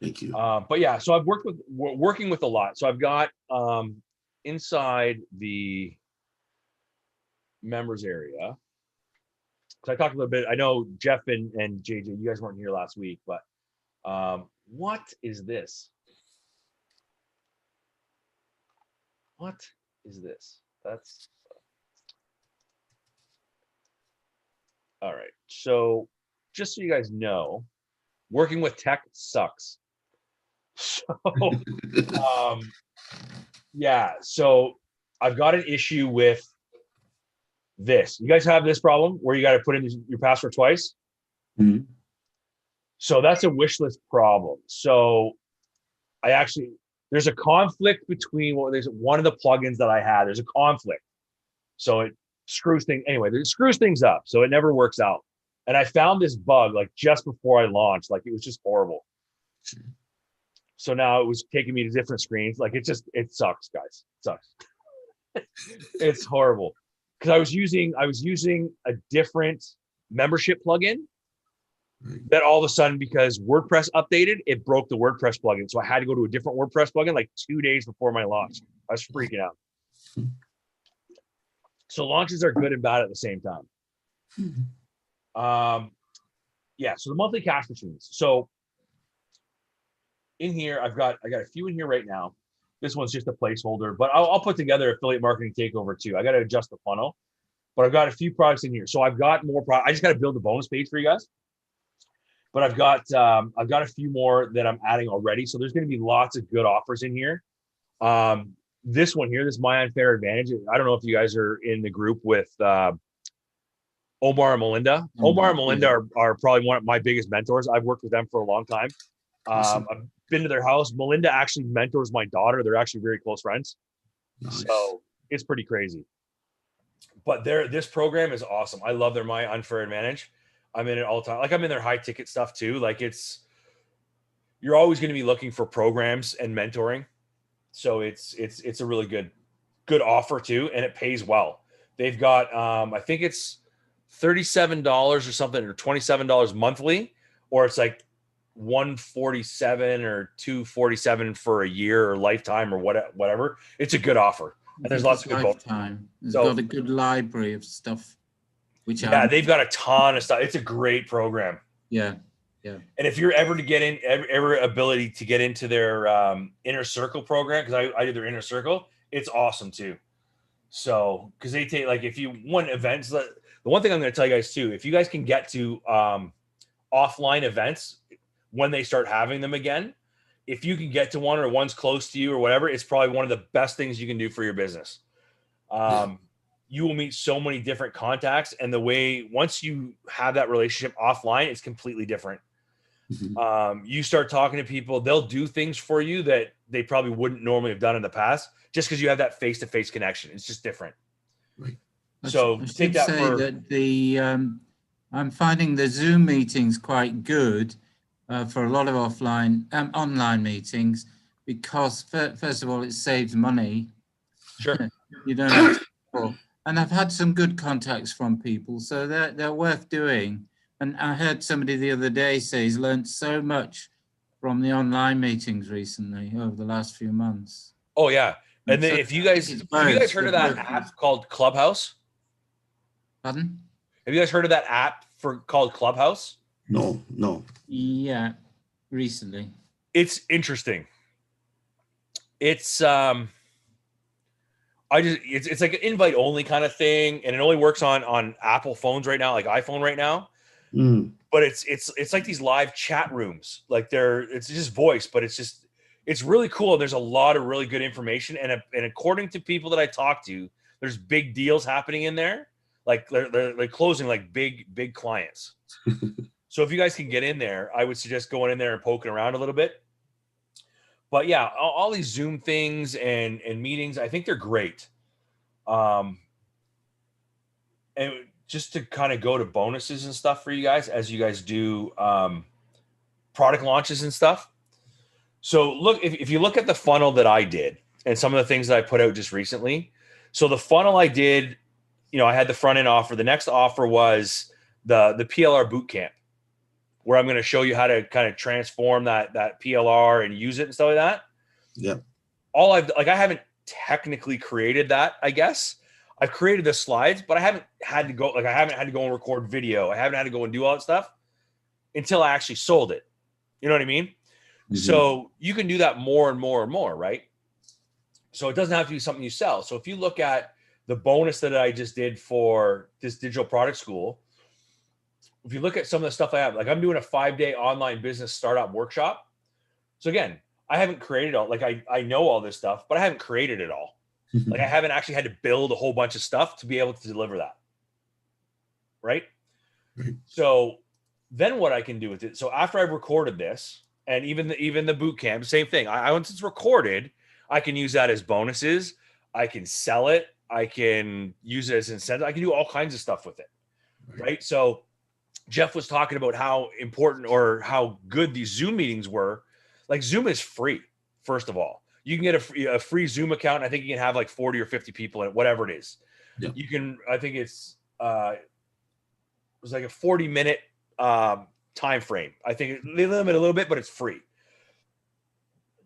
Thank you. But yeah, so I've working with a lot. So I've got inside the members area. So I talked a little bit. I know Jeff and JJ, you guys weren't here last week, but what is this? What is this? That's all right. So just so you guys know, working with tech sucks. So yeah, so I've got an issue with this. You guys have this problem where you got to put in your password twice. Mm-hmm. So that's a wish list problem. So there's a conflict between there's one of the plugins that I had. There's a conflict. So it screws things up. So it never works out. And I found this bug like just before I launched. Like it was just horrible. So now it was taking me to different screens. Like it sucks, guys. It sucks. It's horrible. Because I was using a different membership plugin that all of a sudden, because WordPress updated, it broke the WordPress plugin. So I had to go to a different WordPress plugin like 2 days before my launch. I was freaking out. So launches are good and bad at the same time. Yeah, so the monthly cash machines. So in here, I got a few in here right now. This one's just a placeholder, but I'll put together affiliate marketing takeover too. I got to adjust the funnel, but I've got a few products in here. So I've got more products. I just got to build a bonus page for you guys. But I've got a few more that I'm adding already. So there's going to be lots of good offers in here. This one here, this is My Unfair Advantage. I don't know if you guys are in the group with Omar and Melinda. Omar and Melinda are probably one of my biggest mentors. I've worked with them for a long time. Awesome. I've been to their house. Melinda actually mentors my daughter. They're actually very close friends. Nice. So it's pretty crazy. But this program is awesome. I love their My Unfair Advantage. I'm in it all the time. Like I'm in their high ticket stuff too. Like you're always going to be looking for programs and mentoring. So it's a really good offer too. And it pays well. They've got, I think it's $37 or something, or $27 monthly, or it's like $147 or $247 for a year or lifetime or whatever. It's a good offer. And there's lots of good lifetime. It's got a good library of stuff. They've got a ton of stuff. It's a great program. Yeah. And if you're ever ability to get into their inner circle program, because I did their inner circle, it's awesome too. So, because they take, like, if you want events, the one thing I'm going to tell you guys too, if you guys can get to offline events when they start having them again, if you can get to one or one's close to you or whatever, it's probably one of the best things you can do for your business. You will meet so many different contacts, and the way, once you have that relationship offline, it's completely different. You start talking to people, they'll do things for you that they probably wouldn't normally have done in the past, just because you have that face-to-face connection. It's just different. Right. So I take that for that I'm finding the Zoom meetings quite good for a lot of online meetings, because first of all, it saves money. Sure. You don't have to, and I've had some good contacts from people, so they're worth doing. And I heard somebody the other day say he's learned so much from the online meetings recently over the last few months. Oh yeah. And then if you guys heard of that app called Clubhouse? Pardon? Have you guys heard of that app called Clubhouse? No. Yeah, recently. It's interesting. It's it's like an invite only kind of thing, and it only works on Apple phones right now, like iPhone right now. But it's like these live chat rooms. Like it's just voice, but it's really cool. There's a lot of really good information, and according to people that I talk to, there's big deals happening in there. Like they're closing like big clients. So if you guys can get in there, I would suggest going in there and poking around a little bit. But yeah, all these Zoom things and meetings, I think they're great. And just to kind of go to bonuses and stuff for you guys as you guys do product launches and stuff. So look, if you look at the funnel that I did and some of the things that I put out just recently. So the funnel I did, I had the front end offer. The next offer was the PLR bootcamp, where I'm going to show you how to kind of transform that PLR and use it and stuff like that. Yeah. I haven't technically created that, I guess. I've created the slides, but I haven't had to go and record video. I haven't had to go and do all that stuff until I actually sold it. You know what I mean? Mm-hmm. So you can do that more and more and more, right? So it doesn't have to be something you sell. So if you look at the bonus that I just did for this digital product school, if you look at some of the stuff I have, like I'm doing a 5-day online business startup workshop. So again, I haven't created all, like I know all this stuff, but I haven't created it all. Like I haven't actually had to build a whole bunch of stuff to be able to deliver that. Right? So then what I can do with it. So after I've recorded this, and even the boot camp, same thing. Once it's recorded, I can use that as bonuses. I can sell it. I can use it as incentive. I can do all kinds of stuff with it. Right? So Jeff was talking about how important or how good these Zoom meetings were. Like Zoom is free, first of all. You can get a free Zoom account. I think you can have like 40 or 50 people in it, whatever it is. Yeah. You can, I think it was like a 40-minute time frame. I think they limit a little bit, but it's free.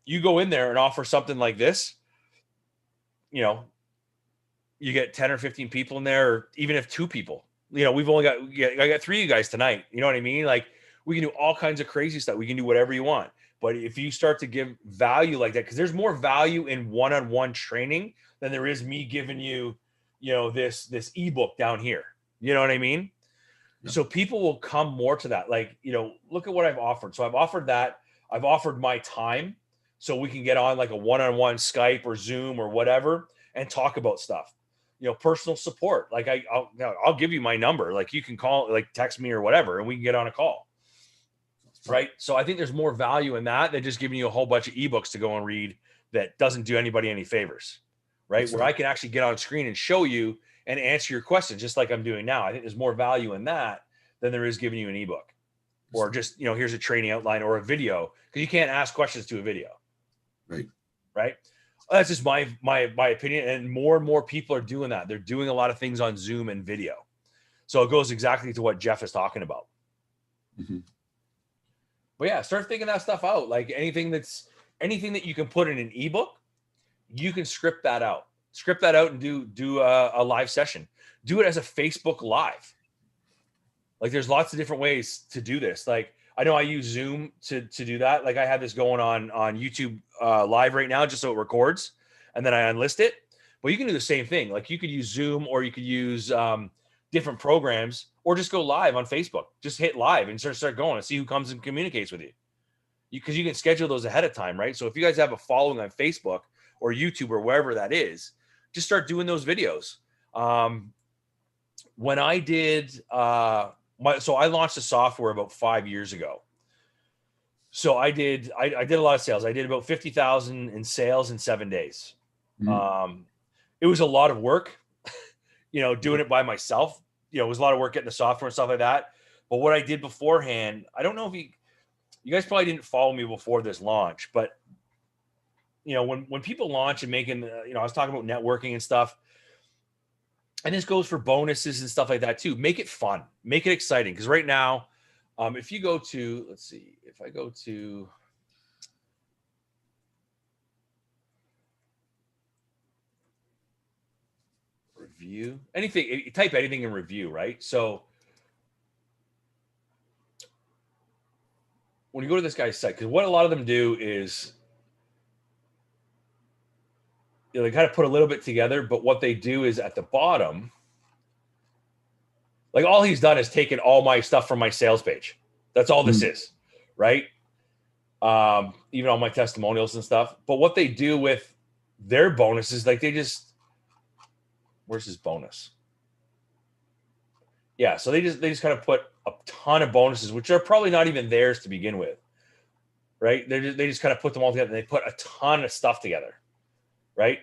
You go in there and offer something like this, you know, you get 10 or 15 people in there, or even if 2 people, you know, I got 3 of you guys tonight. You know what I mean? Like we can do all kinds of crazy stuff. We can do whatever you want. But if you start to give value like that, because there's more value in one-on-one training than there is me giving you, you know, this ebook down here. You know what I mean? Yeah. So people will come more to that. Like, you know, look at what I've offered. So I've offered that. I've offered my time so we can get on like a one-on-one Skype or Zoom or whatever and talk about stuff. You know, personal support. Like I'll give you my number. Like you can call, like text me or whatever, and we can get on a call. Right. So I think there's more value in that than just giving you a whole bunch of ebooks to go and read that doesn't do anybody any favors. Right. That's where I can actually get on screen and show you and answer your questions just like I'm doing now. I think there's more value in that than there is giving you an ebook or just, you know, here's a training outline or a video, because you can't ask questions to a video. Right. Right. Well, that's just my opinion. And more people are doing that. They're doing a lot of things on Zoom and video. So it goes exactly to what Jeff is talking about. Mm-hmm. But yeah, start thinking that stuff out. Like anything that you can put in an ebook, you can script that out and do a live session. Do it as a Facebook Live. Like there's lots of different ways to do this. Like I know I use Zoom to do that. Like I have this going on YouTube live right now, just so it records and then I unlist it. But you can do the same thing. Like you could use Zoom or you could use different programs, or just go live on Facebook. Just hit live and start going and see who comes and communicates with you. Because you can schedule those ahead of time, right? So if you guys have a following on Facebook or YouTube or wherever that is, just start doing those videos. When I did so I launched a software about 5 years ago. So I did a lot of sales. I did about 50,000 in sales in 7 days. Mm-hmm. It was a lot of work. You know, doing it by myself, you know, it was a lot of work getting the software and stuff like that. But what I did beforehand, I don't know if you guys probably didn't follow me before this launch, but you know, when people launch and making, you know, I was talking about networking and stuff, and this goes for bonuses and stuff like that too. Make it fun, make it exciting. Because right now, if you go to, let's see, if I go to, review, anything, you type anything in review, right? So when you go to this guy's site, because what a lot of them do is, you know, they kind of put a little bit together, but what they do is at the bottom, like all he's done is taken all my stuff from my sales page. That's all this is, right? Even all my testimonials and stuff. But what they do with their bonuses, like they just, where's his bonus? Yeah, so they just kind of put a ton of bonuses, which are probably not even theirs to begin with, right? They just kind of put them all together and they put a ton of stuff together, right?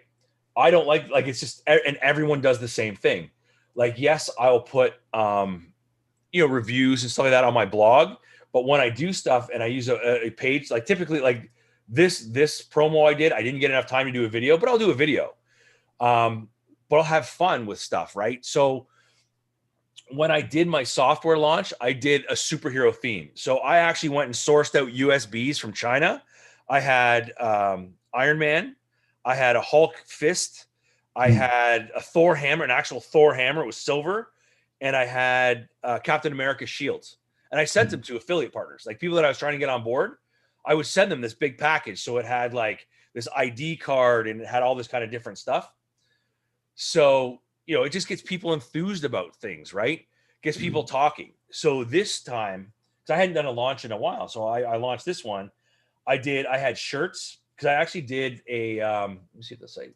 I don't like it's just, and everyone does the same thing. Like, yes, I will put, you know, reviews and stuff like that on my blog, but when I do stuff and I use a page, like typically like this promo I didn't get enough time to do a video, but I'll do a video. But I'll have fun with stuff, right? So when I did my software launch, I did a superhero theme. So I actually went and sourced out USBs from China. I had Iron Man. I had a Hulk fist. I had a Thor hammer, an actual Thor hammer. It was silver. And I had Captain America shields. And I sent them to affiliate partners, like people that I was trying to get on board. I would send them this big package. So it had like this ID card and it had all this kind of different stuff. So, you know, it just gets people enthused about things, right? Gets people talking. So this time, because I hadn't done a launch in a while, so I launched this one. I had shirts, because I actually did a, let me see the site.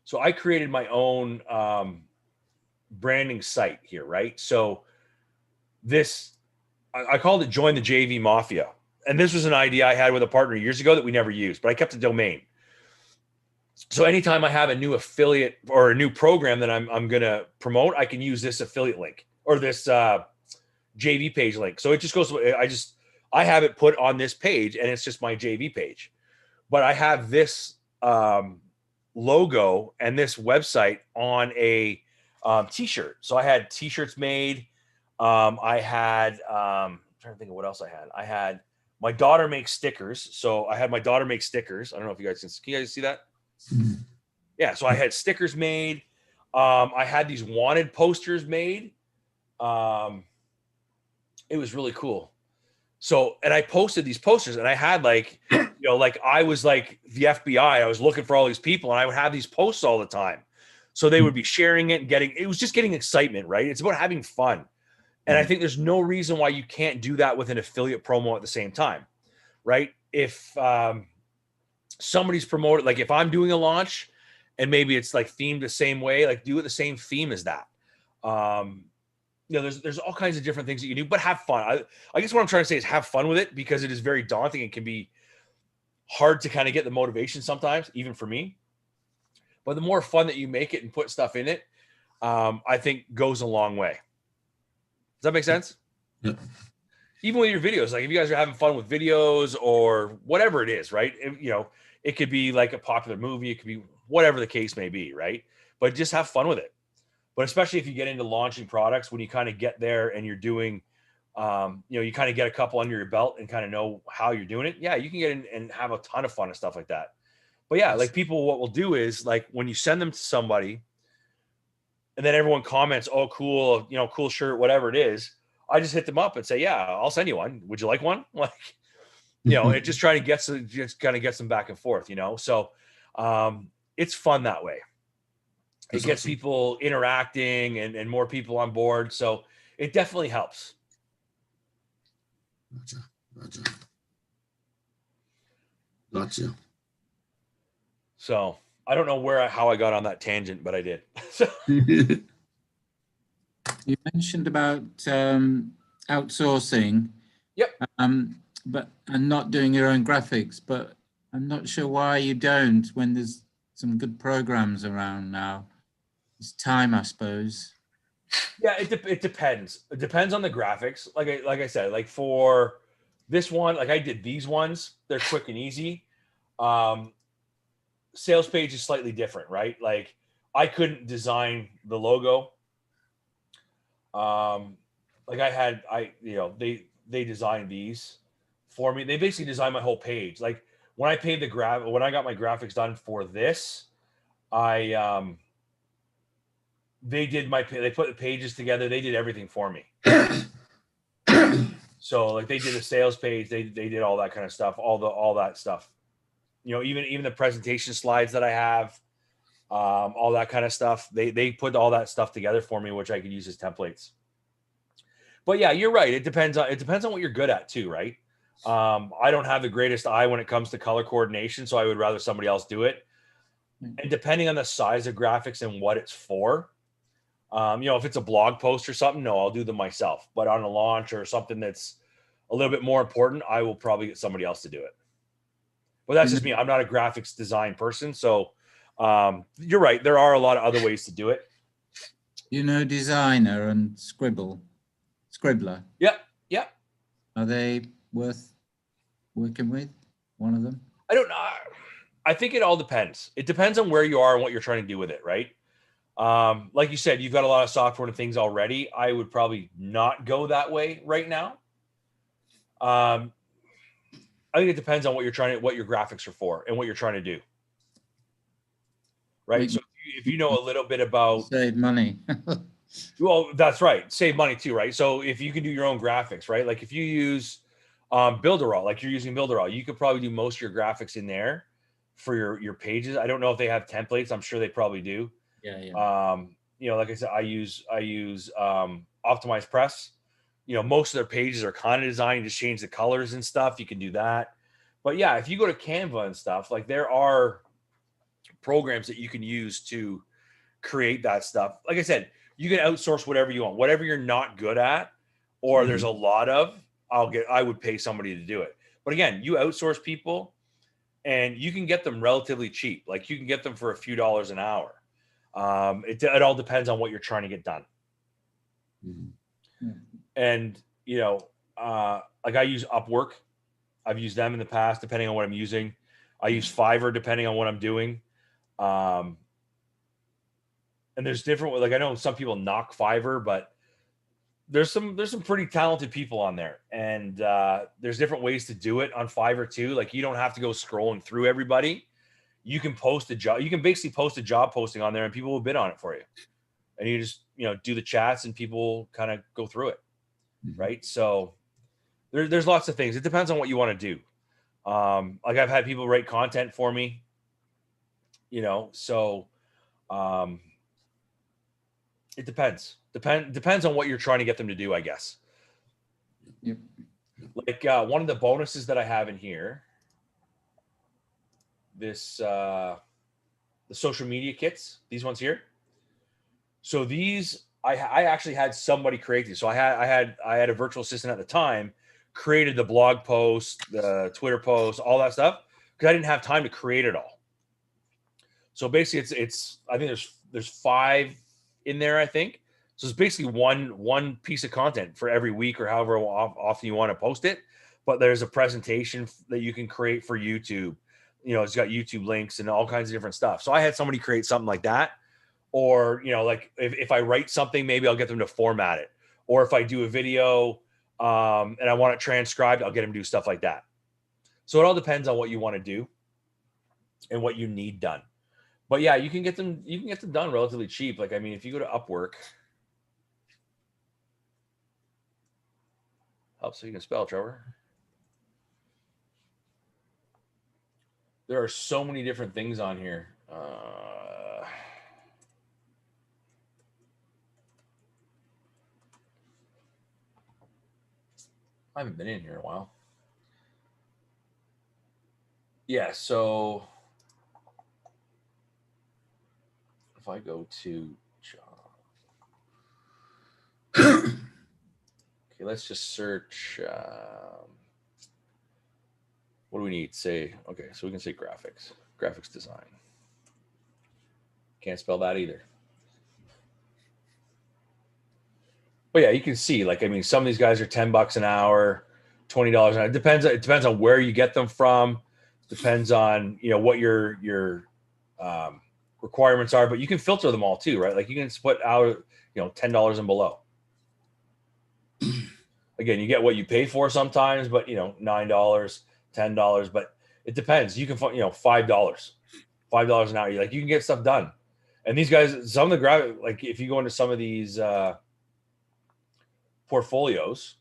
So I created my own branding site here, right? So this, I called it Join the JV Mafia. And this was an idea I had with a partner years ago that we never used, but I kept the domain. So anytime I have a new affiliate or a new program that I'm going to promote, I can use this affiliate link or this JV page link. So it just goes, I have it put on this page and it's just my JV page. But I have this logo and this website on a t-shirt. So I had t-shirts made. I had, I'm trying to think of what else I had. I had my daughter make stickers. So I had my daughter make stickers. I don't know if you guys can you guys see that? Yeah. So I had stickers made. I had these wanted posters made. It was really cool. So, and I posted these posters and I had like, like I was like the FBI, I was looking for all these people and I would have these posts all the time. So they would be sharing it and it was just getting excitement, right? It's about having fun. And I think there's no reason why you can't do that with an affiliate promo at the same time, right? If somebody's promoted, like if I'm doing a launch and maybe it's like themed the same way, like do it the same theme as that. There's all kinds of different things that you do, but have fun. I guess what I'm trying to say is have fun with it because it is very daunting and can be hard to kind of get the motivation sometimes, even for me. But the more fun that you make it and put stuff in it, I think goes a long way. Does that make sense? Yeah. Even with your videos, like if you guys are having fun with videos or whatever it is, right? It could be like a popular movie. It could be whatever the case may be, right? But just have fun with it. But especially if you get into launching products, when you kind of get there and you're doing, you kind of get a couple under your belt and kind of know how you're doing it. Yeah, you can get in and have a ton of fun and stuff like that. But yeah, like people, what we'll do is like when you send them to somebody and then everyone comments, oh, cool, cool shirt, whatever it is. I just hit them up and say, yeah, I'll send you one. Would you like one? Like, it just trying to get some back and forth, So it's fun that way. It gets people interacting and more people on board. So it definitely helps. Gotcha. So I don't know how I got on that tangent, but I did. You mentioned about outsourcing. Yep. And not doing your own graphics, but I'm not sure why you don't when there's some good programs around now. It's time, I suppose. Yeah, it depends. It depends on the graphics. Like I said, like for this one, like I did these ones, they're quick and easy. Sales page is slightly different, right? Like I couldn't design the logo. Like they designed these for me. They basically designed my whole page. Like when I got my graphics done for this, they put the pages together. They did everything for me. So like they did a sales page. They did all that kind of stuff, all that stuff. Even the presentation slides that I have, all that kind of stuff. They put all that stuff together for me, which I could use as templates. But yeah, you're right. It depends on what you're good at too, right? I don't have the greatest eye when it comes to color coordination, so I would rather somebody else do it. And depending on the size of graphics and what it's for, if it's a blog post or something, no, I'll do them myself. But on a launch or something that's a little bit more important, I will probably get somebody else to do it. But that's just me. I'm not a graphics design person. So you're right. There are a lot of other ways to do it. Designer and Scribbler. Yep. Are they worth working with? One of them? I don't know. I think it all depends. It depends on where you are and what you're trying to do with it, right? Like you said, you've got a lot of software and things already. I would probably not go that way right now. I think it depends on what your graphics are for and what you're trying to do. Right. So if you know a little bit about save money. Well, that's right. Save money too, right? So if you can do your own graphics, right? Like if you use Builderall, like you're using Builderall, you could probably do most of your graphics in there for your pages. I don't know if they have templates. I'm sure they probably do. Yeah. Like I said, I use Optimize Press. Most of their pages are kind of designed to change the colors and stuff. You can do that. But yeah, if you go to Canva and stuff, like there are programs that you can use to create that stuff. Like I said, you can outsource whatever you want, whatever you're not good at, or there's a lot of, I would pay somebody to do it. But again, you outsource people, and you can get them relatively cheap. Like you can get them for a few dollars an hour. It all depends on what you're trying to get done. Mhm. And, you know, like I use Upwork. I've used them in the past, depending on what I'm using. I use Fiverr, depending on what I'm doing. And there's different, like I know some people knock Fiverr, but there's some pretty talented people on there, and there's different ways to do it on Fiverr too. Like you don't have to go scrolling through everybody. You can post a job. You can basically post a job posting on there, and people will bid on it for you. And you just do the chats, and people kind of go through it, right? So there's lots of things. It depends on what you want to do. Like I've had people write content for me, so it depends on what you're trying to get them to do, I guess. Yep. Like one of the bonuses that I have in here, the social media kits, these ones here. So these, I actually had somebody create these. So I had a virtual assistant at the time, created the blog post, the Twitter post, all that stuff, because I didn't have time to create it all. So basically, it's I think there's 5 in there, I think. So it's basically one piece of content for every week or however often you want to post it. But there's a presentation that you can create for YouTube. It's got YouTube links and all kinds of different stuff. So I had somebody create something like that. Or, like if I write something, maybe I'll get them to format it. Or if I do a video and I want it transcribed, I'll get them to do stuff like that. So it all depends on what you want to do and what you need done. But yeah, you can get them done relatively cheap. Like, I mean, if you go to Upwork, helps so you can spell, Trevor. There are so many different things on here. I haven't been in here in a while. Yeah, so if I go to job, okay, let's just search. What do we need? Say, okay, so we can say graphics design. Can't spell that either. But yeah, you can see, like, I mean, some of these guys are $10 an hour, $20 an hour. It depends on where you get them from. Depends on, what your requirements are, but you can filter them all too, right? Like you can put out, $10 and below. Again, you get what you pay for sometimes, but $9, $10, but it depends. You can find, $5 an hour. Like you can get stuff done. And these guys, some of the like if you go into some of these portfolios,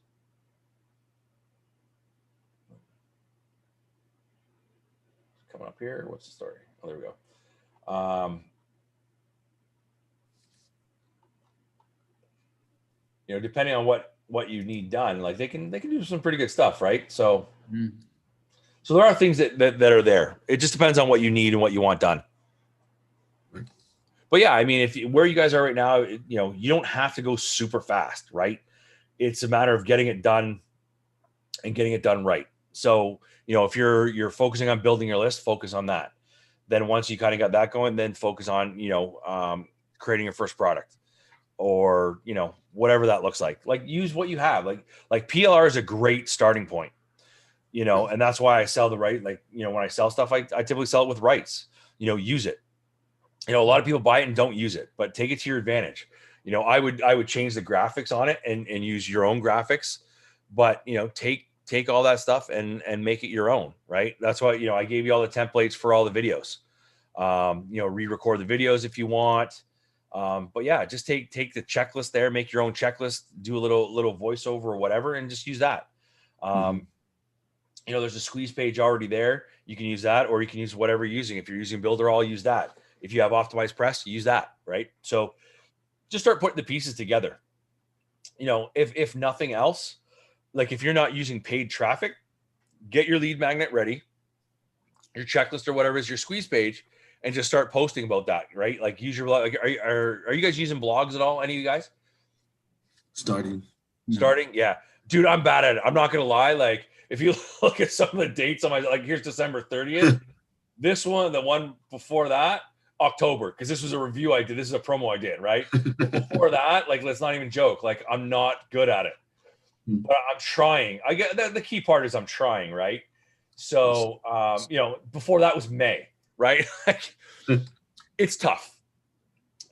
coming up here. What's the story? Oh, there we go. Depending on what you need done, like they can do some pretty good stuff, right? So, so there are things that are there. It just depends on what you need and what you want done. But yeah, I mean, where you guys are right now, you don't have to go super fast, right? It's a matter of getting it done and getting it done right. So, if you're focusing on building your list, focus on that. Then once you kind of got that going, then focus on, creating your first product or, whatever that looks like. Like use what you have. Like PLR is a great starting point, and that's why I sell the right. Like, when I sell stuff, I typically sell it with rights, use it. A lot of people buy it and don't use it, but take it to your advantage. I would change the graphics on it and use your own graphics, but take all that stuff and make it your own, right? That's why, I gave you all the templates for all the videos. Re-record the videos if you want. But yeah, just take the checklist there, make your own checklist, do a little voiceover or whatever, and just use that. There's a squeeze page already there. You can use that, or you can use whatever you're using. If you're using Builder, I'll use that. If you have optimized press, use that, right? So just start putting the pieces together. If nothing else, like if you're not using paid traffic, get your lead magnet ready, your checklist or whatever is your squeeze page, and just start posting about that, right? Like use your, like, are you guys using blogs at all? Any of you guys? Starting? Yeah. Dude, I'm bad at it. I'm not going to lie. Like if you look at some of the dates on my, like here's December 30th, this one, the one before that, October, because this was a review I did. This is a promo I did, right? Before that, like, let's not even joke. Like, I'm not good at it, but I'm trying. I get the key part is I'm trying, right? So, before that was May, right? It's tough.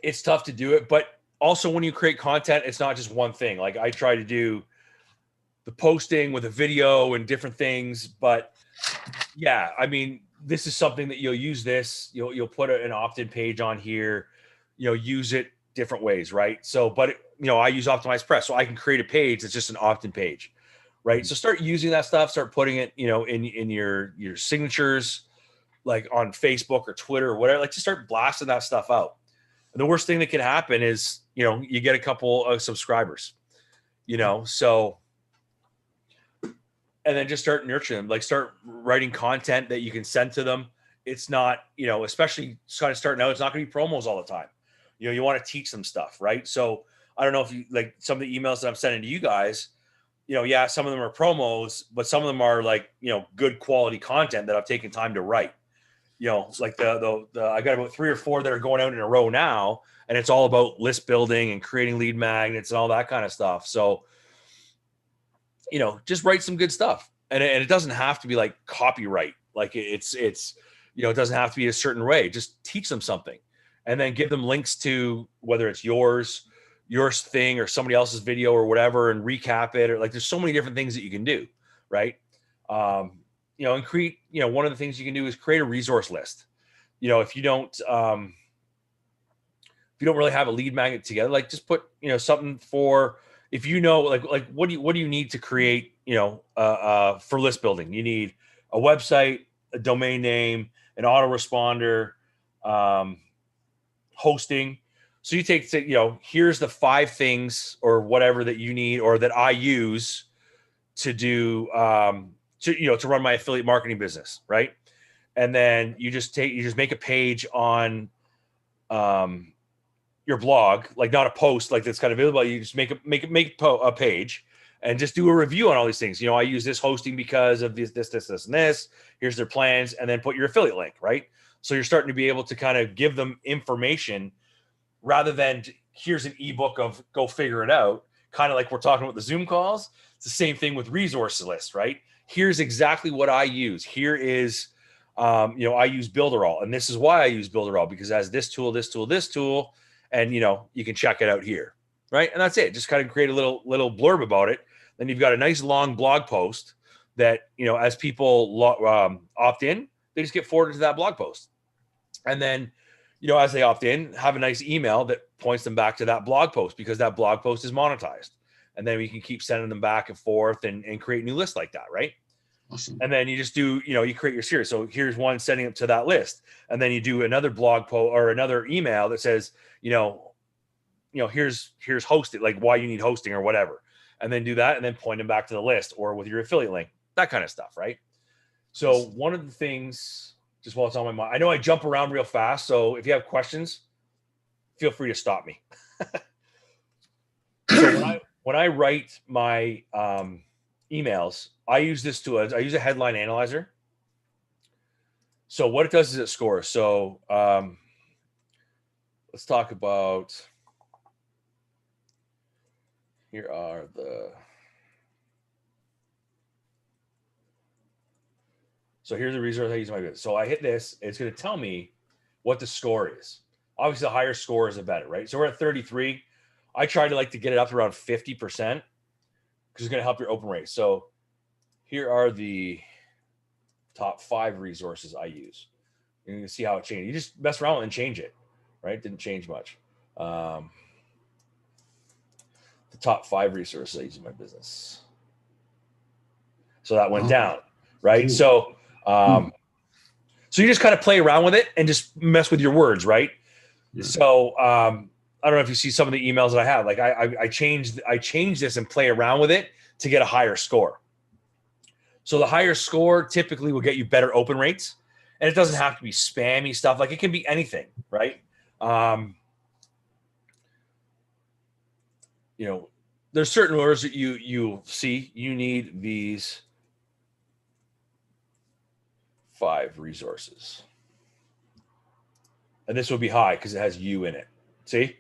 It's tough to do it, but also when you create content, it's not just one thing. Like, I try to do the posting with a video and different things, but yeah, I mean, this is something that you'll use this, you'll put an opt-in page on here, use it different ways, right? So, but I use Optimized Press, so I can create a page that's just an opt-in page, right? So start using that stuff, start putting it, in your signatures, like on Facebook or Twitter or whatever, like just start blasting that stuff out. And the worst thing that can happen is, you get a couple of subscribers, so, and then just start nurturing them, like start writing content that you can send to them. It's not, especially kind of starting out, it's not going to be promos all the time. You want to teach them stuff, right? So I don't know if you like some of the emails that I'm sending to you guys, yeah, some of them are promos, but some of them are like, good quality content that I've taken time to write. Like the I got about 3 or 4 that are going out in a row now, and it's all about list building and creating lead magnets and all that kind of stuff. So, just write some good stuff, and it doesn't have to be like copyright. Like it's it doesn't have to be a certain way. Just teach them something, and then give them links to whether it's your thing or somebody else's video or whatever, and recap it, or like there's so many different things that you can do, right? And create. One of the things you can do is create a resource list. If you don't really have a lead magnet together, like just put something for. If like what do you need to create, for list building? You need a website, a domain name, an autoresponder, hosting. So you take, here's the 5 things or whatever that you need or that I use to do, to run my affiliate marketing business, right? And then you just make a page on, your blog, like not a post like that's kind of available. You just make a page and just do a review on all these things. I use this hosting because of this, and this. Here's their plans, and then put your affiliate link, right? So you're starting to be able to kind of give them information rather than here's an ebook of go figure it out. Kind of like we're talking about the Zoom calls. It's the same thing with resource lists, right? Here's exactly what I use. Here is, I use Builderall, and this is why I use Builderall, because it has this tool, this tool, this tool. And, you can check it out here, right? And that's it. Just kind of create a little blurb about it. Then you've got a nice long blog post that, as people opt in, they just get forwarded to that blog post. And then, as they opt in, have a nice email that points them back to that blog post, because that blog post is monetized. And then we can keep sending them back and forth and create new lists like that, right? Awesome. And then you just do, you create your series. So here's one sending it to that list. And then you do another blog post or another email that says, here's hosted, like why you need hosting or whatever. And then do that and then point them back to the list or with your affiliate link, that kind of stuff, right? So one of the things, just while it's on my mind, I know I jump around real fast. So if you have questions, feel free to stop me. So when I write my emails, I use this tool. I use a headline analyzer. So what it does is it scores. So let's talk about, here are so here's the resource I use in my business. So I hit this, it's going to tell me what the score is. Obviously the higher score is the better, right? So we're at 33. I try to get it up to around 50% because it's going to help your open rate. So here are the top 5 resources I use. You can see how it changed. You just mess around and change it, right? Didn't change much. The top 5 resources I use in my business. So that went down, right? Cool. So, so you just kind of play around with it and just mess with your words, right? Yeah. So, I don't know if you see some of the emails that I have. Like I changed this and play around with it to get a higher score. So the higher score typically will get you better open rates, and it doesn't have to be spammy stuff. Like it can be anything, right? There's certain words that you see. You need these 5 resources. And this will be high because it has you in it. See?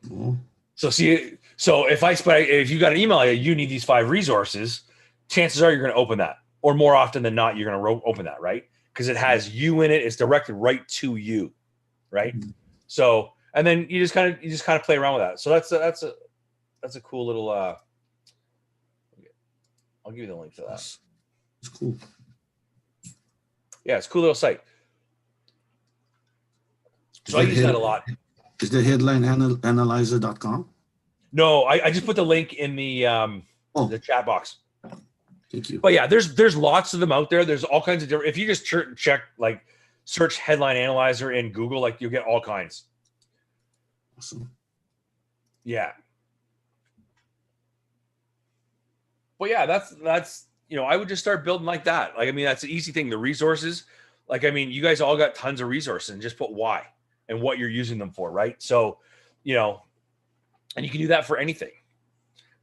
Mhm. So if you got an email, you need these 5 resources, chances are you're going to open that, or more often than not, you're going to open that, right? Because it has you in it. It's directed right to you, right? Mhm. So, and then you just kind of play around with that. So that's a cool little. I'll give you the link to that. It's cool. Yeah, it's a cool little site. So I use that a lot. Is the headlineanalyzer.com? No, I just put the link in the chat box. Thank you. But yeah, there's lots of them out there. There's all kinds of different. If you just check like search headline analyzer in Google, like you'll get all kinds. Awesome. Yeah. But yeah, that's I would just start building like that. Like, I mean, that's an easy thing. The resources, like, I mean, you guys all got tons of resources, and just put why and what you're using them for, right? So, and you can do that for anything.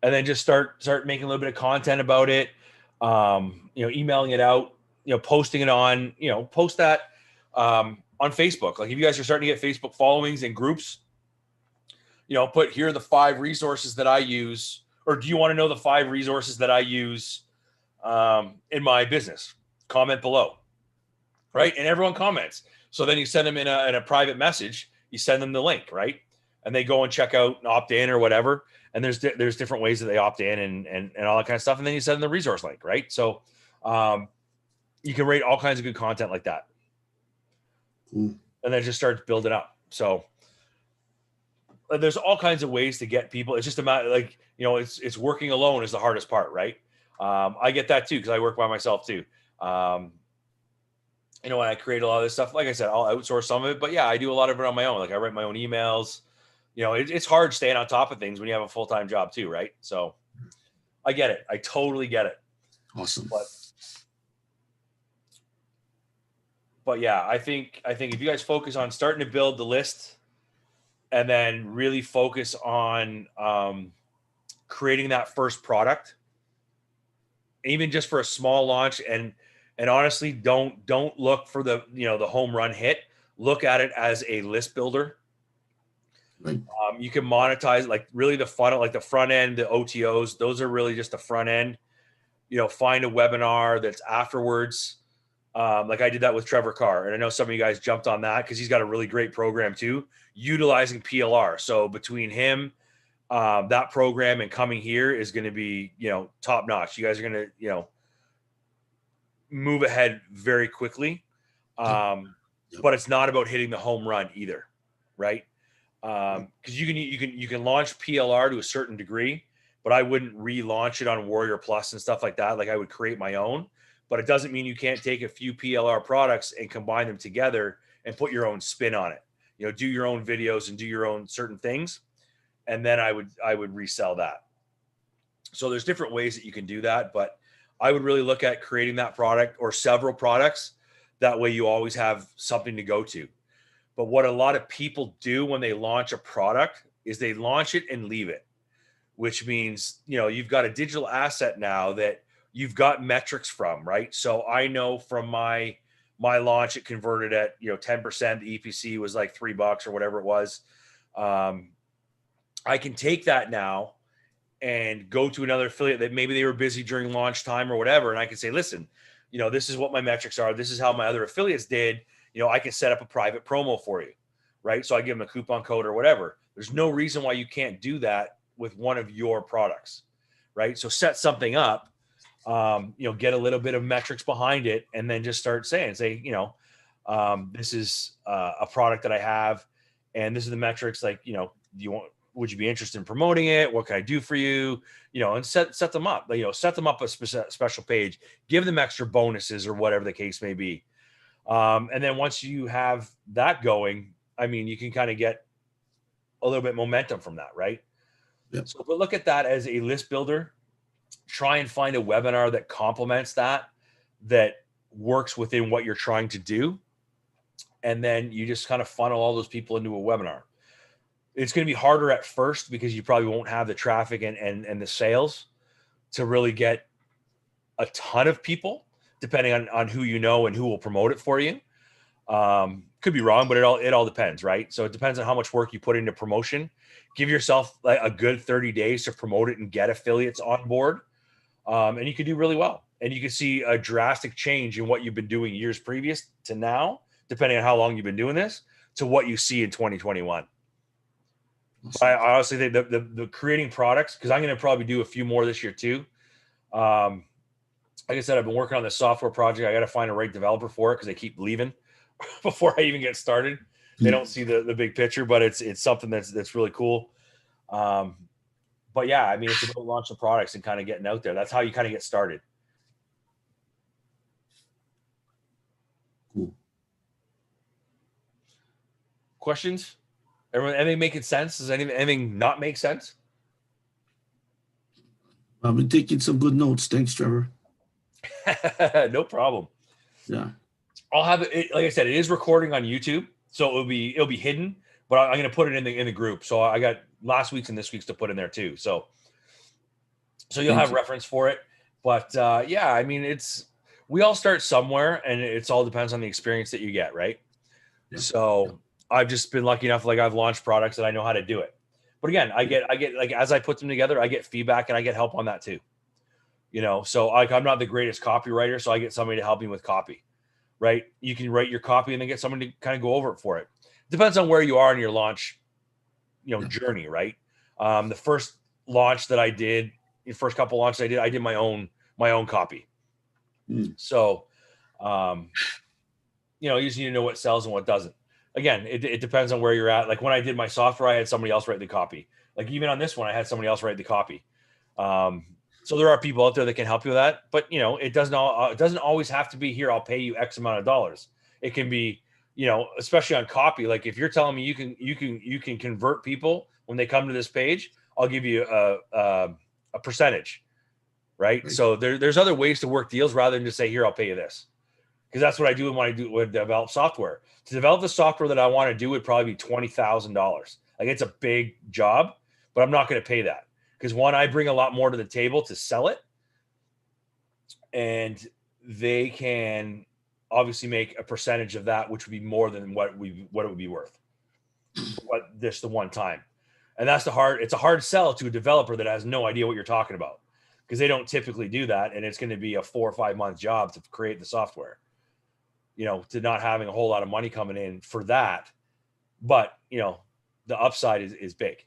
And then just start making a little bit of content about it. Emailing it out, posting it on, post that on Facebook. Like if you guys are starting to get Facebook followings and groups, put here are the 5 resources that I use, or do you want to know the 5 resources that I use in my business? Comment below, right? And everyone comments. So then you send them in a private message. You send them the link, right? And they go and check out and opt in or whatever. And there's different ways that they opt in and all that kind of stuff. And then you send them the resource link, right? So you can rate all kinds of good content like that. Cool. And then just start building up. So there's all kinds of ways to get people. It's just a matter, like, it's working alone is the hardest part, right? I get that too, because I work by myself too. When I create a lot of this stuff, like I said, I'll outsource some of it, but yeah, I do a lot of it on my own. Like I write my own emails. It's hard staying on top of things when you have a full-time job too, right? So I get it. I totally get it. Awesome. But yeah, I think if you guys focus on starting to build the list and then really focus on creating that first product, even just for a small launch, and honestly, don't look for the the home run hit. Look at it as a list builder. Right. You can monetize, like really the funnel, like the front end, the OTOs, those are really just the front end. Find a webinar that's afterwards. Like I did that with Trevor Carr, and I know some of you guys jumped on that because he's got a really great program too, utilizing PLR. So between him, that program, and coming here is going to be, top notch. You guys are going to, move ahead very quickly. But it's not about hitting the home run either, right? Because you can launch PLR to a certain degree, but I wouldn't relaunch it on Warrior Plus and stuff like that. Like I would create my own, but it doesn't mean you can't take a few PLR products and combine them together and put your own spin on it. Do your own videos and do your own certain things, and then I would resell that. So there's different ways that you can do that, but I would really look at creating that product or several products. That way you always have something to go to. But what a lot of people do when they launch a product is they launch it and leave it, which means, you've got a digital asset now that you've got metrics from, right? So I know from my launch, it converted at, 10%. The EPC was like $3 or whatever it was. I can take that now and go to another affiliate that maybe they were busy during launch time or whatever. And I can say, listen, this is what my metrics are. This is how my other affiliates did. I can set up a private promo for you, right? So I give them a coupon code or whatever. There's no reason why you can't do that with one of your products, right? So set something up, get a little bit of metrics behind it, and then just start saying, this is a product that I have, and this is the metrics. Like, would you be interested in promoting it? What can I do for you? And set them up. Set them up a special page. Give them extra bonuses or whatever the case may be. And then once you have that going, I mean, you can kind of get a little bit momentum from that, right? Yep. So, but look at that as a list builder. Try and find a webinar that complements that works within what you're trying to do. And then you just kind of funnel all those people into a webinar. It's going to be harder at first because you probably won't have the traffic and the sales to really get a ton of people. depending on who you know and who will promote it for you. Could be wrong, but it all depends, right? So it depends on how much work you put into promotion. Give yourself like a good 30 days to promote it and get affiliates on board. And you can do really well. And you can see a drastic change in what you've been doing years previous to now, depending on how long you've been doing this, to what you see in 2021. I honestly think the creating products, because I'm going to probably do a few more this year too. Like I said, I've been working on this software project. I got to find a right developer for it because they keep leaving before I even get started. They don't see the big picture, but it's something that's really cool. But yeah, I mean, it's about launching products and kind of getting out there. That's how you kind of get started. Cool. Questions? Everyone, anything making sense? Does anything not make sense? I've been taking some good notes. Thanks, Trevor. No problem. Yeah. I'll have it. Like I said, it is recording on YouTube, so it'll be hidden. But I'm going to put it in the group. So I got last week's and this week's to put in there too. So you'll have reference for it. But yeah, I mean, we all start somewhere, and it's all depends on the experience that you get, right? Yeah. So I've just been lucky enough, like I've launched products that I know how to do it. But again, I get like as I put them together, I get feedback and I get help on that too. You know, so like I'm not the greatest copywriter, so I get somebody to help me with copy. Right? You can write your copy and then get someone to kind of go over it for it. Depends on where you are in your launch, journey, right? The first launch that I did, the first couple launches I did my own copy. So, you just need to know what sells and what doesn't. Again, it depends on where you're at. Like when I did my software, I had somebody else write the copy. Like even on this one, I had somebody else write the copy. So there are people out there that can help you with that, but it doesn't always have to be here. I'll pay you X amount of dollars. It can be, especially on copy. Like if you're telling me you can convert people when they come to this page, I'll give you a percentage, right? So there's other ways to work deals rather than just say, here, I'll pay you this. Because that's what I do when I develop software. To develop the software that I want to do would probably be $20,000. Like it's a big job, but I'm not going to pay that. Because one, I bring a lot more to the table to sell it, and they can obviously make a percentage of that, which would be more than what it would be worth. Just the one time, and it's a hard sell to a developer that has no idea what you're talking about, because they don't typically do that, and it's going to be a 4 or 5 month job to create the software. To not having a whole lot of money coming in for that, but the upside is big.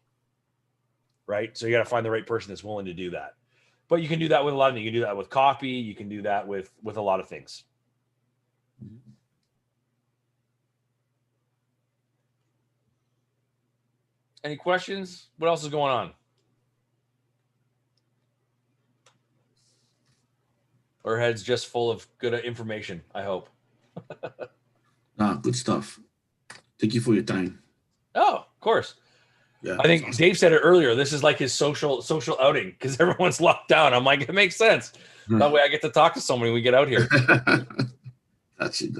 Right. So you got to find the right person that's willing to do that. But you can do that with a lot of things. You can do that with copy. You can do that with a lot of things. Any questions? What else is going on? Our head's just full of good information, I hope. Good stuff. Thank you for your time. Oh, of course. Yeah, I think awesome. Dave said it earlier. This is like his social outing because everyone's locked down. I'm like, it makes sense. That way I get to talk to somebody when we get out here. That's it.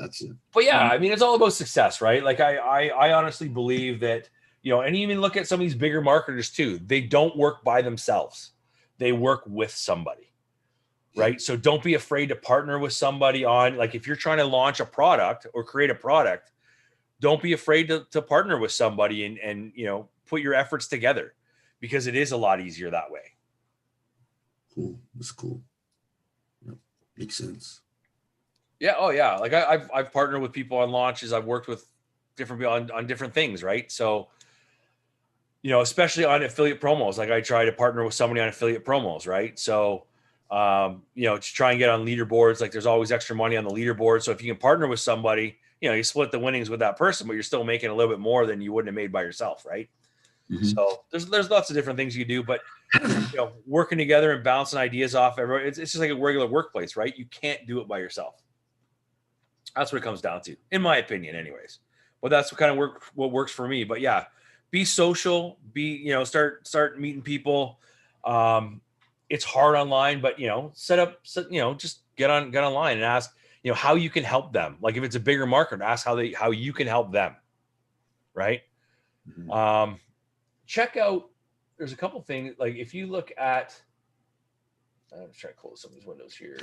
But yeah, I mean, it's all about success, right? Like I honestly believe that, and even look at some of these bigger marketers too. They don't work by themselves. They work with somebody, right? So don't be afraid to partner with somebody on, like if you're trying to launch a product or create a product, don't be afraid to partner with somebody and put your efforts together, because it is a lot easier that way. Cool. That's cool. Yep. Makes sense. Yeah. Oh yeah. Like I've partnered with people on launches. I've worked with different people on different things. Right. So, especially on affiliate promos, like I try to partner with somebody on affiliate promos. Right. So, to try and get on leaderboards, like there's always extra money on the leaderboard. So if you can partner with somebody, you split the winnings with that person, but you're still making a little bit more than you wouldn't have made by yourself. Right. Mm-hmm. So there's lots of different things you can do, but working together and bouncing ideas off everyone, it's just like a regular workplace, right? You can't do it by yourself. That's what it comes down to, in my opinion, anyways. But that's what works for me. But yeah, be social, start meeting people. It's hard online, but just get online and ask, how you can help them. Like if it's a bigger market, ask how you can help them. Right. Mm-hmm. Check out, there's a couple things, like if you look at, I'm trying to close some of these windows here.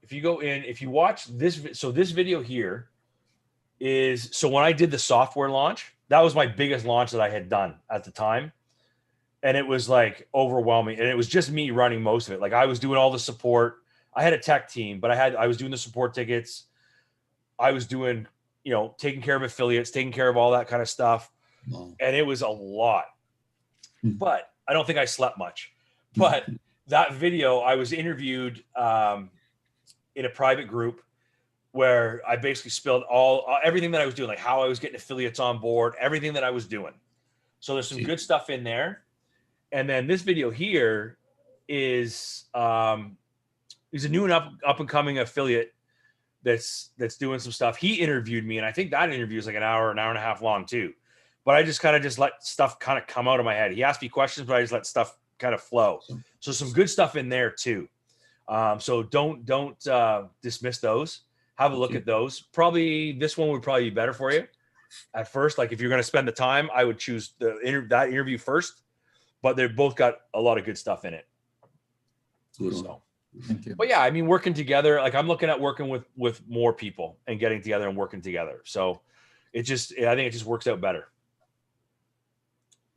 if you go in, if you watch this, so this video here is, so when I did the software launch, that was my biggest launch that I had done at the time. And it was like overwhelming. And it was just me running most of it. Like I was doing all the support. I had a tech team, but I was doing the support tickets. I was doing, you know, taking care of affiliates, taking care of all that kind of stuff. Wow. And it was a lot, but I don't think I slept much. But that video, I was interviewed in a private group where I basically spilled everything that I was doing, like how I was getting affiliates on board, everything that I was doing. So there's some good stuff in there. And then this video here is he's a new and up and coming affiliate that's doing some stuff. He interviewed me, and I think that interview is like an hour and a half long too. But I just kind of let stuff kind of come out of my head. He asked me questions, but I just let stuff kind of flow. So some good stuff in there too. So don't dismiss those. Have a look at those. Probably this one would probably be better for you at first. Like if you're going to spend the time, I would choose that interview first. But they've both got a lot of good stuff in it. So, thank you. but yeah, I mean, working together, like I'm looking at working with more people and getting together and working together. So I think it just works out better.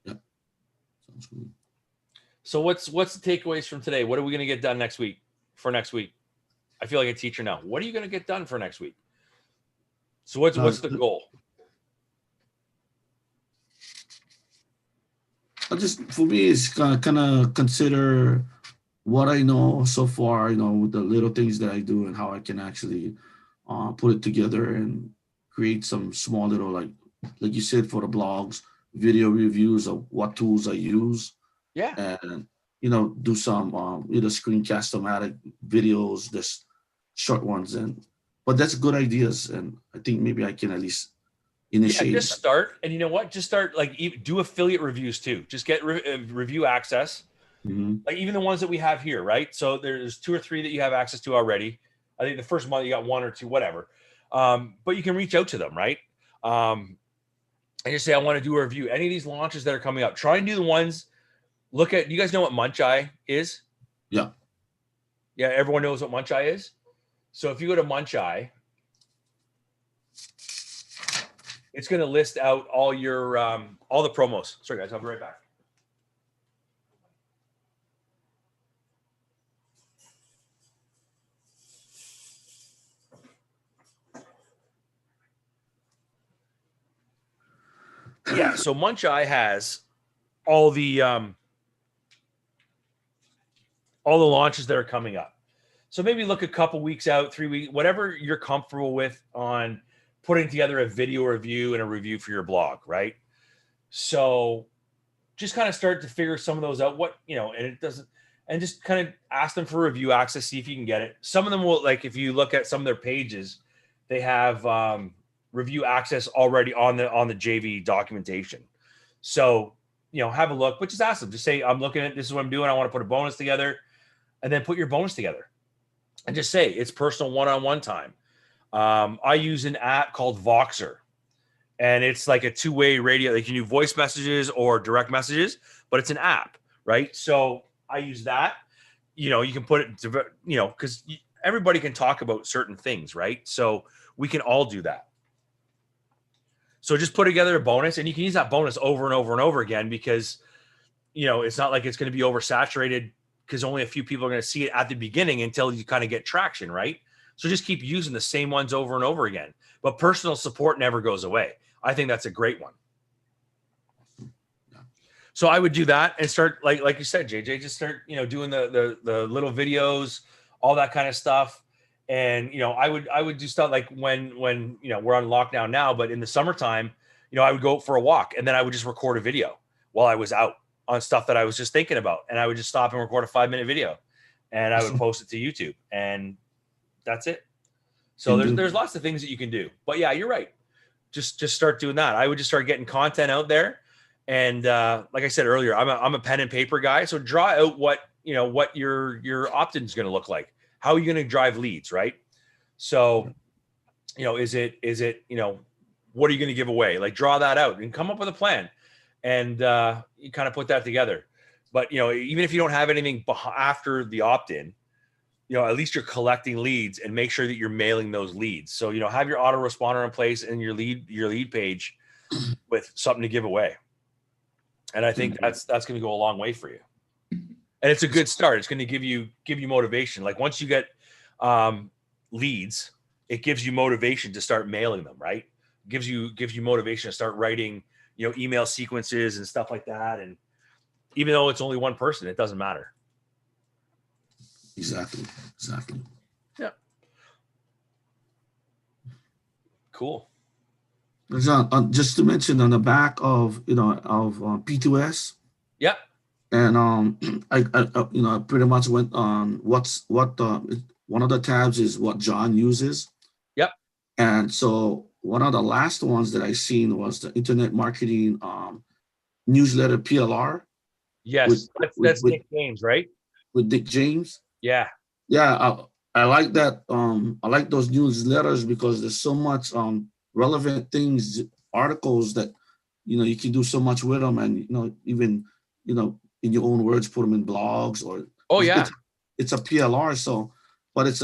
Yeah. Sounds good. So what's the takeaways from today? What are we going to get done next week? I feel like a teacher now. What are you going to get done for next week? So what's the goal? For me, it's kind of consider what I know so far, you know, with the little things that I do and how I can actually put it together and create some small little, like you said, for the blogs, video reviews of what tools I use. Yeah. And, you know, do some screencast-o-matic videos, just short ones. But that's good ideas. And I think maybe I can at least initiate. Yeah, just start. And you know what? Just start, like, do affiliate reviews too. Just get review access. Mm-hmm. Like even the ones that we have here, right? So there's 2 or 3 that you have access to already. I think the first month you got 1 or 2, whatever. But you can reach out to them, right? And just say, I want to do a review. Any of these launches that are coming up, try and do the ones. You guys know what Munch Eye is? Yeah. Yeah, everyone knows what Munch Eye is. So if you go to Munch Eye, it's going to list out all your all the promos. Sorry guys, I'll be right back. Yeah, so Munch Eye has all the launches that are coming up. So maybe look a couple weeks out, 3 weeks, whatever you're comfortable with on putting together a video review and a review for your blog, right? So just kind of start to figure some of those out, and just kind of ask them for review access, see if you can get it. Some of them will, like if you look at some of their pages, they have review access already on the JV documentation. So, have a look, but just ask them, just say, I'm looking at, this is what I'm doing. I want to put a bonus together, and then put your bonus together and just say it's personal one-on-one time. I use an app called Voxer, and it's like a 2-way radio. They can do voice messages or direct messages, but it's an app, right? So I use that. You can put it to, because everybody can talk about certain things, right? So we can all do that. So just put together a bonus, and you can use that bonus over and over and over again, because, it's not like it's going to be oversaturated, because only a few people are going to see it at the beginning until you kind of get traction, right? So just keep using the same ones over and over again. But personal support never goes away. I think that's a great one. So I would do that and start, like you said, JJ, just start, doing the little videos, all that kind of stuff. And, I would do stuff like when we're on lockdown now, but in the summertime, I would go for a walk, and then I would just record a video while I was out on stuff that I was just thinking about. And I would just stop and record a 5-minute video, and I would post it to YouTube, and that's it. So there's lots of things that you can do, but yeah, you're right. Just start doing that. I would just start getting content out there. And like I said earlier, I'm a pen and paper guy. So draw out what your opt-in is going to look like. How are you going to drive leads, right? So, is it, what are you going to give away? Like, draw that out and come up with a plan, and you kind of put that together. But, even if you don't have anything after the opt-in, at least you're collecting leads, and make sure that you're mailing those leads. So, have your autoresponder in place and your lead page with something to give away. And I think that's going to go a long way for you. And it's a good start. It's going to give you motivation. Like once you get leads, it gives you motivation to start mailing them, right? Gives you motivation to start writing, email sequences and stuff like that. And even though it's only one person, it doesn't matter. Exactly. Yeah. Cool. Just to mention on the back of P2S. Yep. And I pretty much went on one of the tabs is what John uses. Yep. And so one of the last ones that I seen was the Internet Marketing newsletter PLR. Yes, that's Nick James, right? With Dick James. Yeah. Yeah, I like that. I like those newsletters because there's so much relevant things, articles that you can do so much with them, and even in your own words, put them in blogs or. Oh yeah. It's a PLR, so, but it's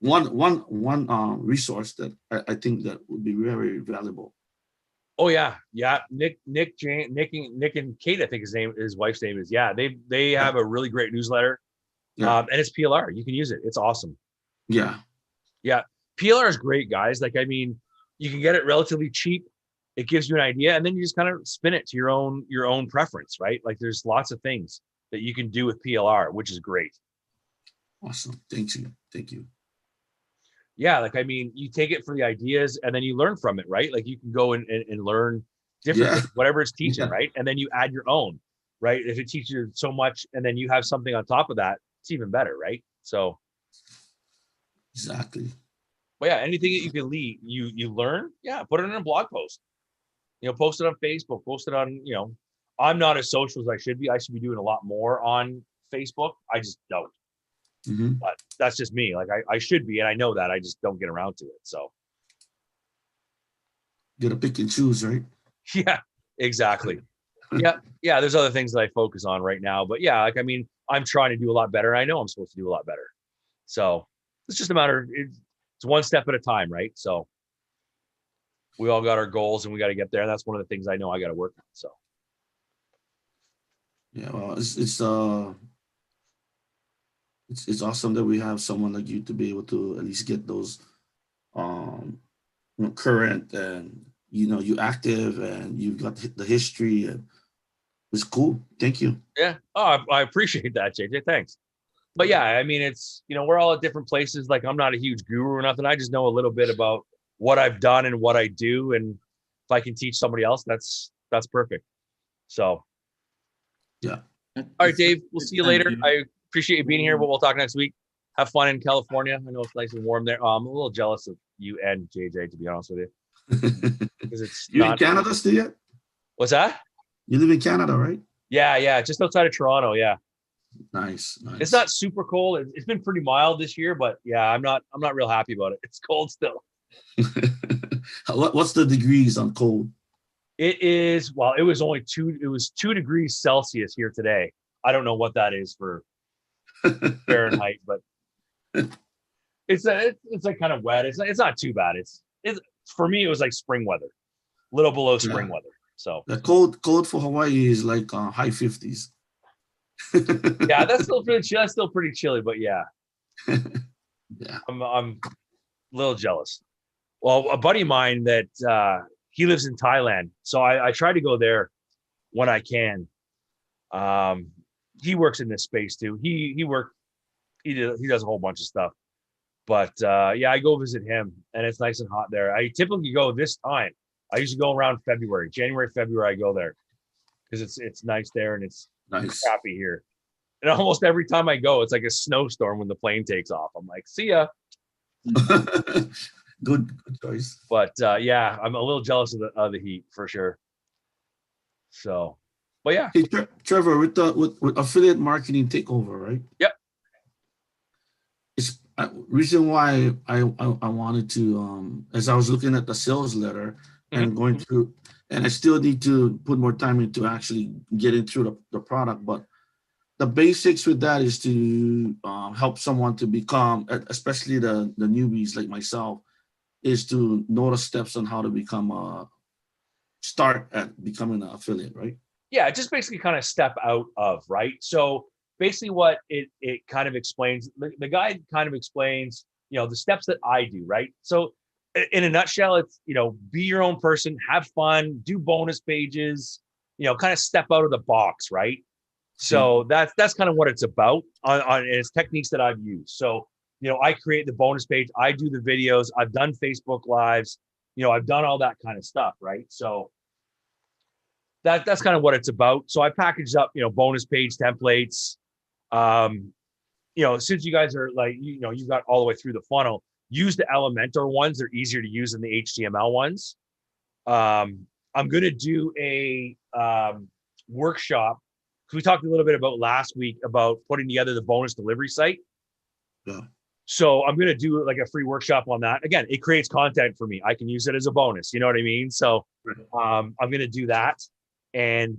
one resource that I think that would be very valuable. Oh yeah. Nick and Kate, I think his wife's name is. Yeah, they have a really great newsletter. Yeah. And it's PLR. You can use it. It's awesome. Yeah. Yeah. PLR is great, guys. Like, I mean, you can get it relatively cheap. It gives you an idea, and then you just kind of spin it to your own preference, right? Like there's lots of things that you can do with PLR, which is great. Awesome. Thank you. Yeah. Like, I mean, you take it for the ideas and then you learn from it, right? Like you can go and learn different things, whatever it's teaching, right? And then you add your own, right? If it teaches you so much and then you have something on top of that, it's even better, right? So exactly. But yeah, anything that you can you learn, put it in a blog post. Post it on Facebook, post it on, I'm not as social as I should be. I should be doing a lot more on Facebook. I just don't. Mm-hmm. But that's just me. Like I should be, and I know that. I just don't get around to it. So you gotta pick and choose, right? Yeah, exactly. Yeah. There's other things that I focus on right now, but yeah, like I mean, I'm trying to do a lot better. I know I'm supposed to do a lot better. So it's just a matter. It's one step at a time, right? So we all got our goals, and we got to get there. And that's one of the things I know I got to work on. So yeah, well, it's awesome that we have someone like you to be able to at least get those current, and you active, and you've got the history, and it's cool. Thank you. Yeah. Oh, I appreciate that, JJ. Thanks. But yeah, I mean, it's, we're all at different places. Like I'm not a huge guru or nothing. I just know a little bit about what I've done and what I do. And if I can teach somebody else, that's perfect. So. Yeah. All right, Dave, we'll see you later. I appreciate you being here, but we'll talk next week. Have fun in California. I know it's nice and warm there. I'm a little jealous of you and JJ, to be honest with you. Because it's you in Canada still yet? What's that? You live in Canada, right? Yeah, just outside of Toronto. Yeah. Nice. It's not super cold. It's been pretty mild this year, but yeah, I'm not real happy about it. It's cold still. What's the degrees on cold? It is, well, it was 2 degrees Celsius here today. I don't know what that is for Fahrenheit, but it's like kind of wet. It's not too bad. It's for me, it was like spring weather, little below spring weather. So the cold for Hawaii is like high 50s. Yeah, that's still pretty chilly, but yeah. Yeah. I'm a little jealous. Well, a buddy of mine that he lives in Thailand, so I try to go there when I can. He works in this space too. He does a whole bunch of stuff. But yeah, I go visit him, and it's nice and hot there. I typically go this time. I usually go around January, February. I go there because it's nice there, and it's nice. Happy here. And almost every time I go, it's like a snowstorm when the plane takes off. I'm like, see ya. Good choice. But yeah, I'm a little jealous of the heat for sure. So, but yeah. Hey, Trevor, with affiliate marketing takeover, right? Yep. It's reason why I wanted to, as I was looking at the sales letter and going through, and I still need to put more time into actually getting through the product, but the basics with that is to help someone to become, especially the newbies like myself, is to know the steps on how to start at becoming an affiliate, right? Yeah, just basically kind of step out of, right? So basically what it kind of explains, the guide kind of explains, the steps that I do, right? So in a nutshell, it's, be your own person, have fun, do bonus pages, kind of step out of the box, right? So that's kind of what it's about on its techniques that I've used. So, I create the bonus page, I do the videos, I've done Facebook Lives, I've done all that kind of stuff, right? So that's kind of what it's about. So I packaged up, bonus page templates. Since you guys are like, you've got all the way through the funnel, use the Elementor ones. They're easier to use than the HTML ones. I'm going to do a workshop, because we talked a little bit about last week about putting together the bonus delivery site. Yeah. So I'm going to do like a free workshop on that. Again, it creates content for me. I can use it as a bonus. You know what I mean? So I'm going to do that. And,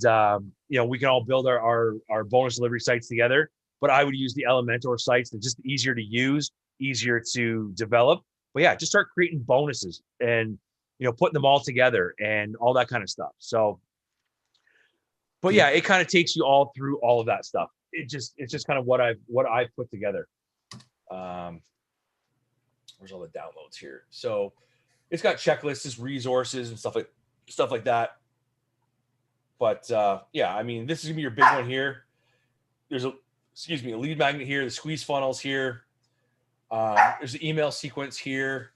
we can all build our bonus delivery sites together. But I would use the Elementor sites. They're just easier to use, easier to develop. But yeah, just start creating bonuses and, putting them all together and all that kind of stuff. So, but yeah, it kind of takes you all through all of that stuff. It's just kind of what I've put together. Where's all the downloads here? So it's got checklists, resources, and stuff like that. But yeah, I mean, this is gonna be your big one here. There's a lead magnet here, the squeeze funnels here. There's the email sequence here.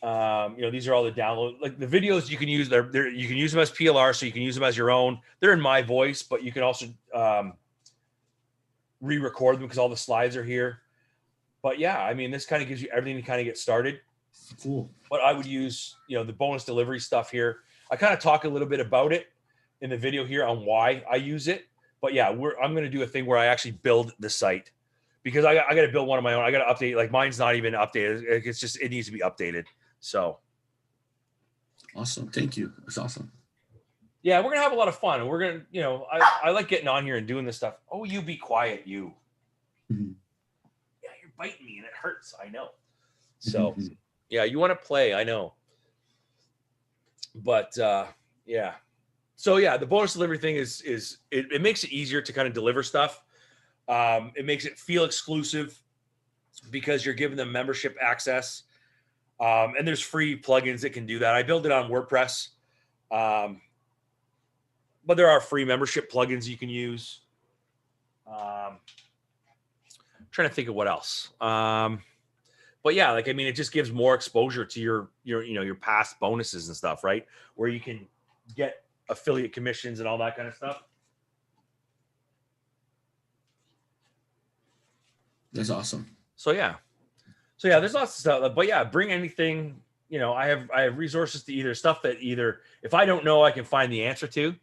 These are all the download, like the videos you can use. You can use them as PLR, so you can use them as your own. They're in my voice, but you can also re-record them because all the slides are here. But yeah, I mean, this kind of gives you everything to kind of get started. Cool. But I would use, the bonus delivery stuff here. I kind of talk a little bit about it in the video here on why I use it. But yeah, I'm going to do a thing where I actually build the site, because I got to build one of my own. I got to update. Like mine's not even updated. It needs to be updated. So. Awesome. Thank you. That's awesome. Yeah, we're going to have a lot of fun. And we're going to, I like getting on here and doing this stuff. Oh, you be quiet, you. Mm-hmm. Yeah, you're biting me and it hurts. I know. So yeah, you want to play. I know. But yeah. So yeah, the bonus delivery thing is it makes it easier to kind of deliver stuff. It makes it feel exclusive because you're giving them membership access. And there's free plugins that can do that. I built it on WordPress. But there are free membership plugins you can use. I'm trying to think of what else. But yeah, like, I mean, it just gives more exposure to your past bonuses and stuff, right? Where you can get affiliate commissions and all that kind of stuff. That's awesome. So yeah, there's lots of stuff. But yeah, bring anything. I have resources to stuff that if I don't know, I can find the answer to.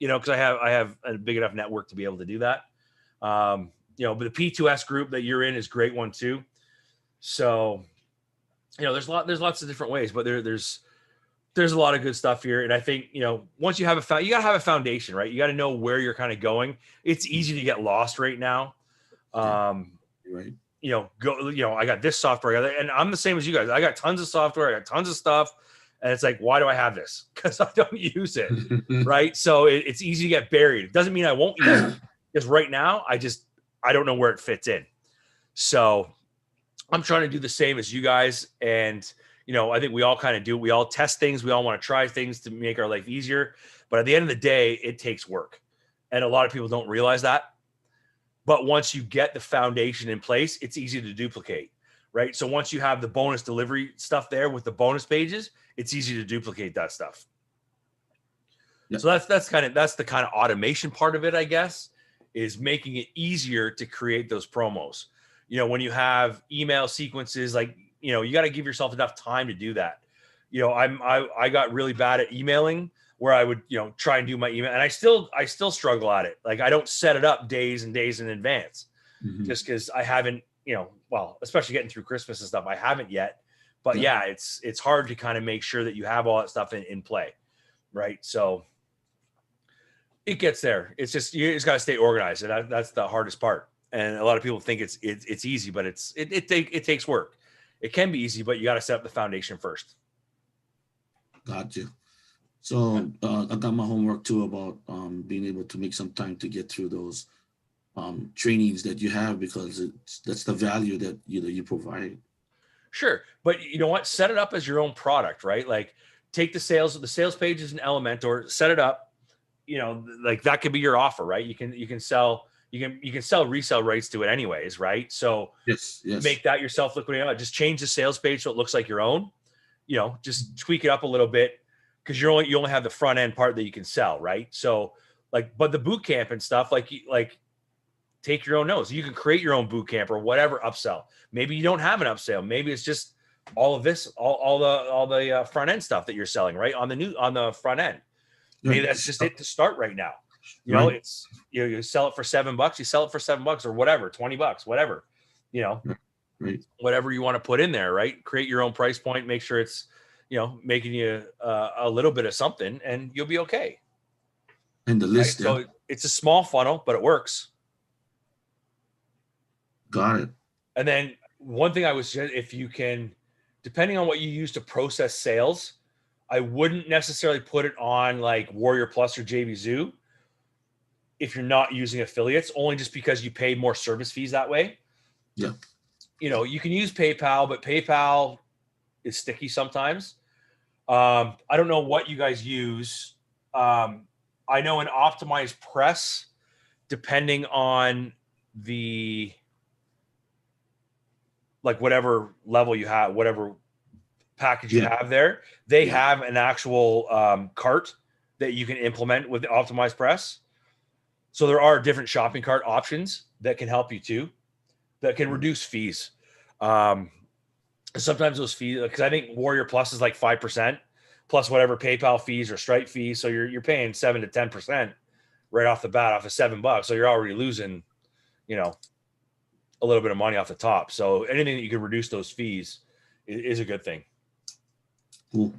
Because I have a big enough network to be able to do that. But the P2S group that you're in is a great one too. So, there's lots of different ways, but there's a lot of good stuff here. And I think, once you have you gotta have a foundation, right? You got to know where you're kind of going. It's easy to get lost right now. Right. I got this software, I got that, and I'm the same as you guys. I got tons of software, I got tons of stuff. And it's like, why do I have this? Because I don't use it. Right. So it's easy to get buried. It doesn't mean I won't use it. Because right now, I don't know where it fits in. So I'm trying to do the same as you guys. And, I think we all kind of do. We all test things. We all want to try things to make our life easier. But at the end of the day, it takes work. And a lot of people don't realize that. But once you get the foundation in place, it's easy to duplicate. Right. So once you have the bonus delivery stuff there with the bonus pages, it's easy to duplicate that stuff. Yep. So that's the kind of automation part of it, I guess, is making it easier to create those promos. When you have email sequences, like, you got to give yourself enough time to do that. I got really bad at emailing, where I would, try and do my email, and I still struggle at it. Like, I don't set it up days and days in advance, just because I haven't, especially getting through Christmas and stuff, I haven't yet. But yeah, it's hard to kind of make sure that you have all that stuff in play. Right. So It gets there. It's just, you just got to stay organized, and that's the hardest part. And a lot of people think it's easy, but it takes work. It can be easy, but you got to set up the foundation first. Got you. So I got my homework too about being able to make some time to get through those trainings that you have, because that's the value that you provide. Sure, but you know what? Set it up as your own product, right? Like, take the sales page as an Elementor, set it up. You know, like that could be your offer, right? You can sell resale rights to it anyways, right? So yes, make that your self-liquidating. Just change the sales page so it looks like your own. You know, just tweak it up a little bit, because you only have the front end part that you can sell, right? So like, but the boot camp and stuff, like take your own notes. You can create your own boot camp or whatever upsell. Maybe you don't have an upsell. Maybe it's just all of this, all the front end stuff that you're selling, right? On the front end. Maybe that's just it to start right now. You know, it's, you sell it for $7, you sell it for $7 or whatever, $20, whatever, you know, whatever you want to put in there, right? Create your own price point, make sure it's, you know, making you a little bit of something, and you'll be okay. And the list. Right? So it's a small funnel, but it works. Got it. And then one thing I would suggest, if you can, depending on what you use to process sales, I wouldn't necessarily put it on like Warrior Plus or JVZoo if you're not using affiliates, only just because you pay more service fees that way. Yeah. You know, you can use PayPal, but PayPal is sticky sometimes. I don't know what you guys use. I know an optimized press, depending on the, like, whatever level you have, whatever package you have there, they have an actual cart that you can implement with the optimized press. So there are different shopping cart options that can help you too, that can reduce fees. Sometimes those fees, because I think Warrior Plus is like 5% plus whatever PayPal fees or Stripe fees. So you're paying 7 to 10% right off the bat off of $7. So you're already losing, you know, a little bit of money off the top. So anything that you can reduce those fees is a good thing. Cool.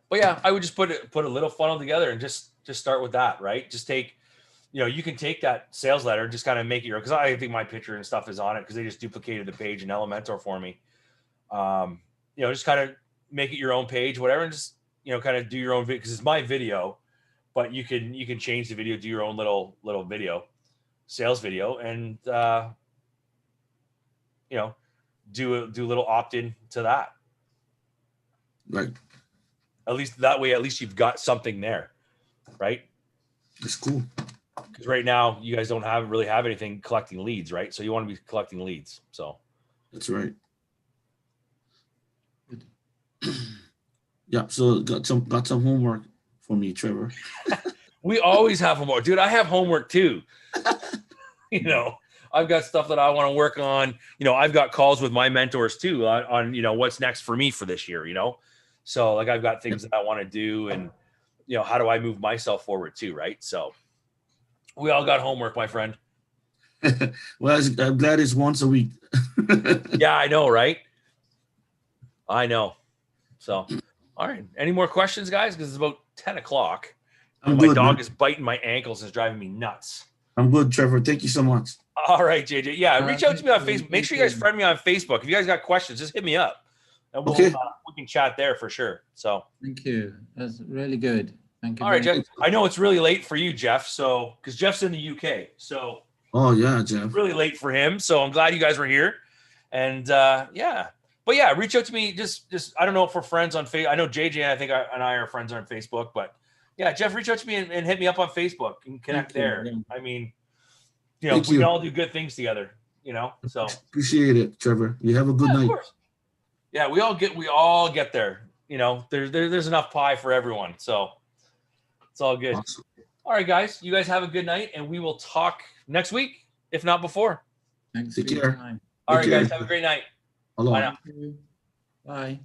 But yeah, I would just put a little funnel together and just start with that, right? Just take, you know, you can take that sales letter and just kind of make it your, because I think my picture and stuff is on it because they just duplicated the page in Elementor for me. You know, just kind of make it your own page, whatever, and just, you know, kind of do your own video, because it's my video, but you can change the video, do your own little video, sales video, and you know, do a little opt-in to that. Right. At least that way, at least you've got something there, right? That's cool. Because right now you guys don't really have anything collecting leads, right? So you want to be collecting leads. So that's right. Yeah. So got some homework for me, Trevor. We always have homework, dude. I have homework too. You know, I've got stuff that I want to work on. You know, I've got calls with my mentors too on you know, what's next for me for this year, you know? So like, I've got things that I want to do, and, you know, how do I move myself forward too? Right. So we all got homework, my friend. Well, I'm glad it's once a week. Yeah, I know. Right. I know. So, all right. Any more questions, guys? Because it's about 10 o'clock. My dog is biting my ankles and is driving me nuts. I'm good, Trevor. Thank you so much. All right, JJ. Yeah, reach out to me on Facebook. Make sure you guys friend me on Facebook. If you guys got questions, just hit me up, and we can chat there for sure. So thank you. That's really good. Thank you. All right, Jeff. I know it's really late for you, Jeff. So because Jeff's in the UK, so yeah, Jeff. Really late for him. So I'm glad you guys were here, and yeah. But yeah, reach out to me. Just I don't know if we're friends on Facebook. I know JJ and I are friends on Facebook, but yeah, Jeff, reach out to me and hit me up on Facebook and connect there. Yeah. I mean, you know, we can all do good things together, you know, so. Appreciate it, Trevor. You have a good night. Of course. Yeah, we all get there. You know, there's enough pie for everyone. So it's all good. Awesome. All right, guys, you guys have a good night, and we will talk next week, if not before. Thanks. Take care. All right, guys, have a great night. Hello. Bye now. Bye.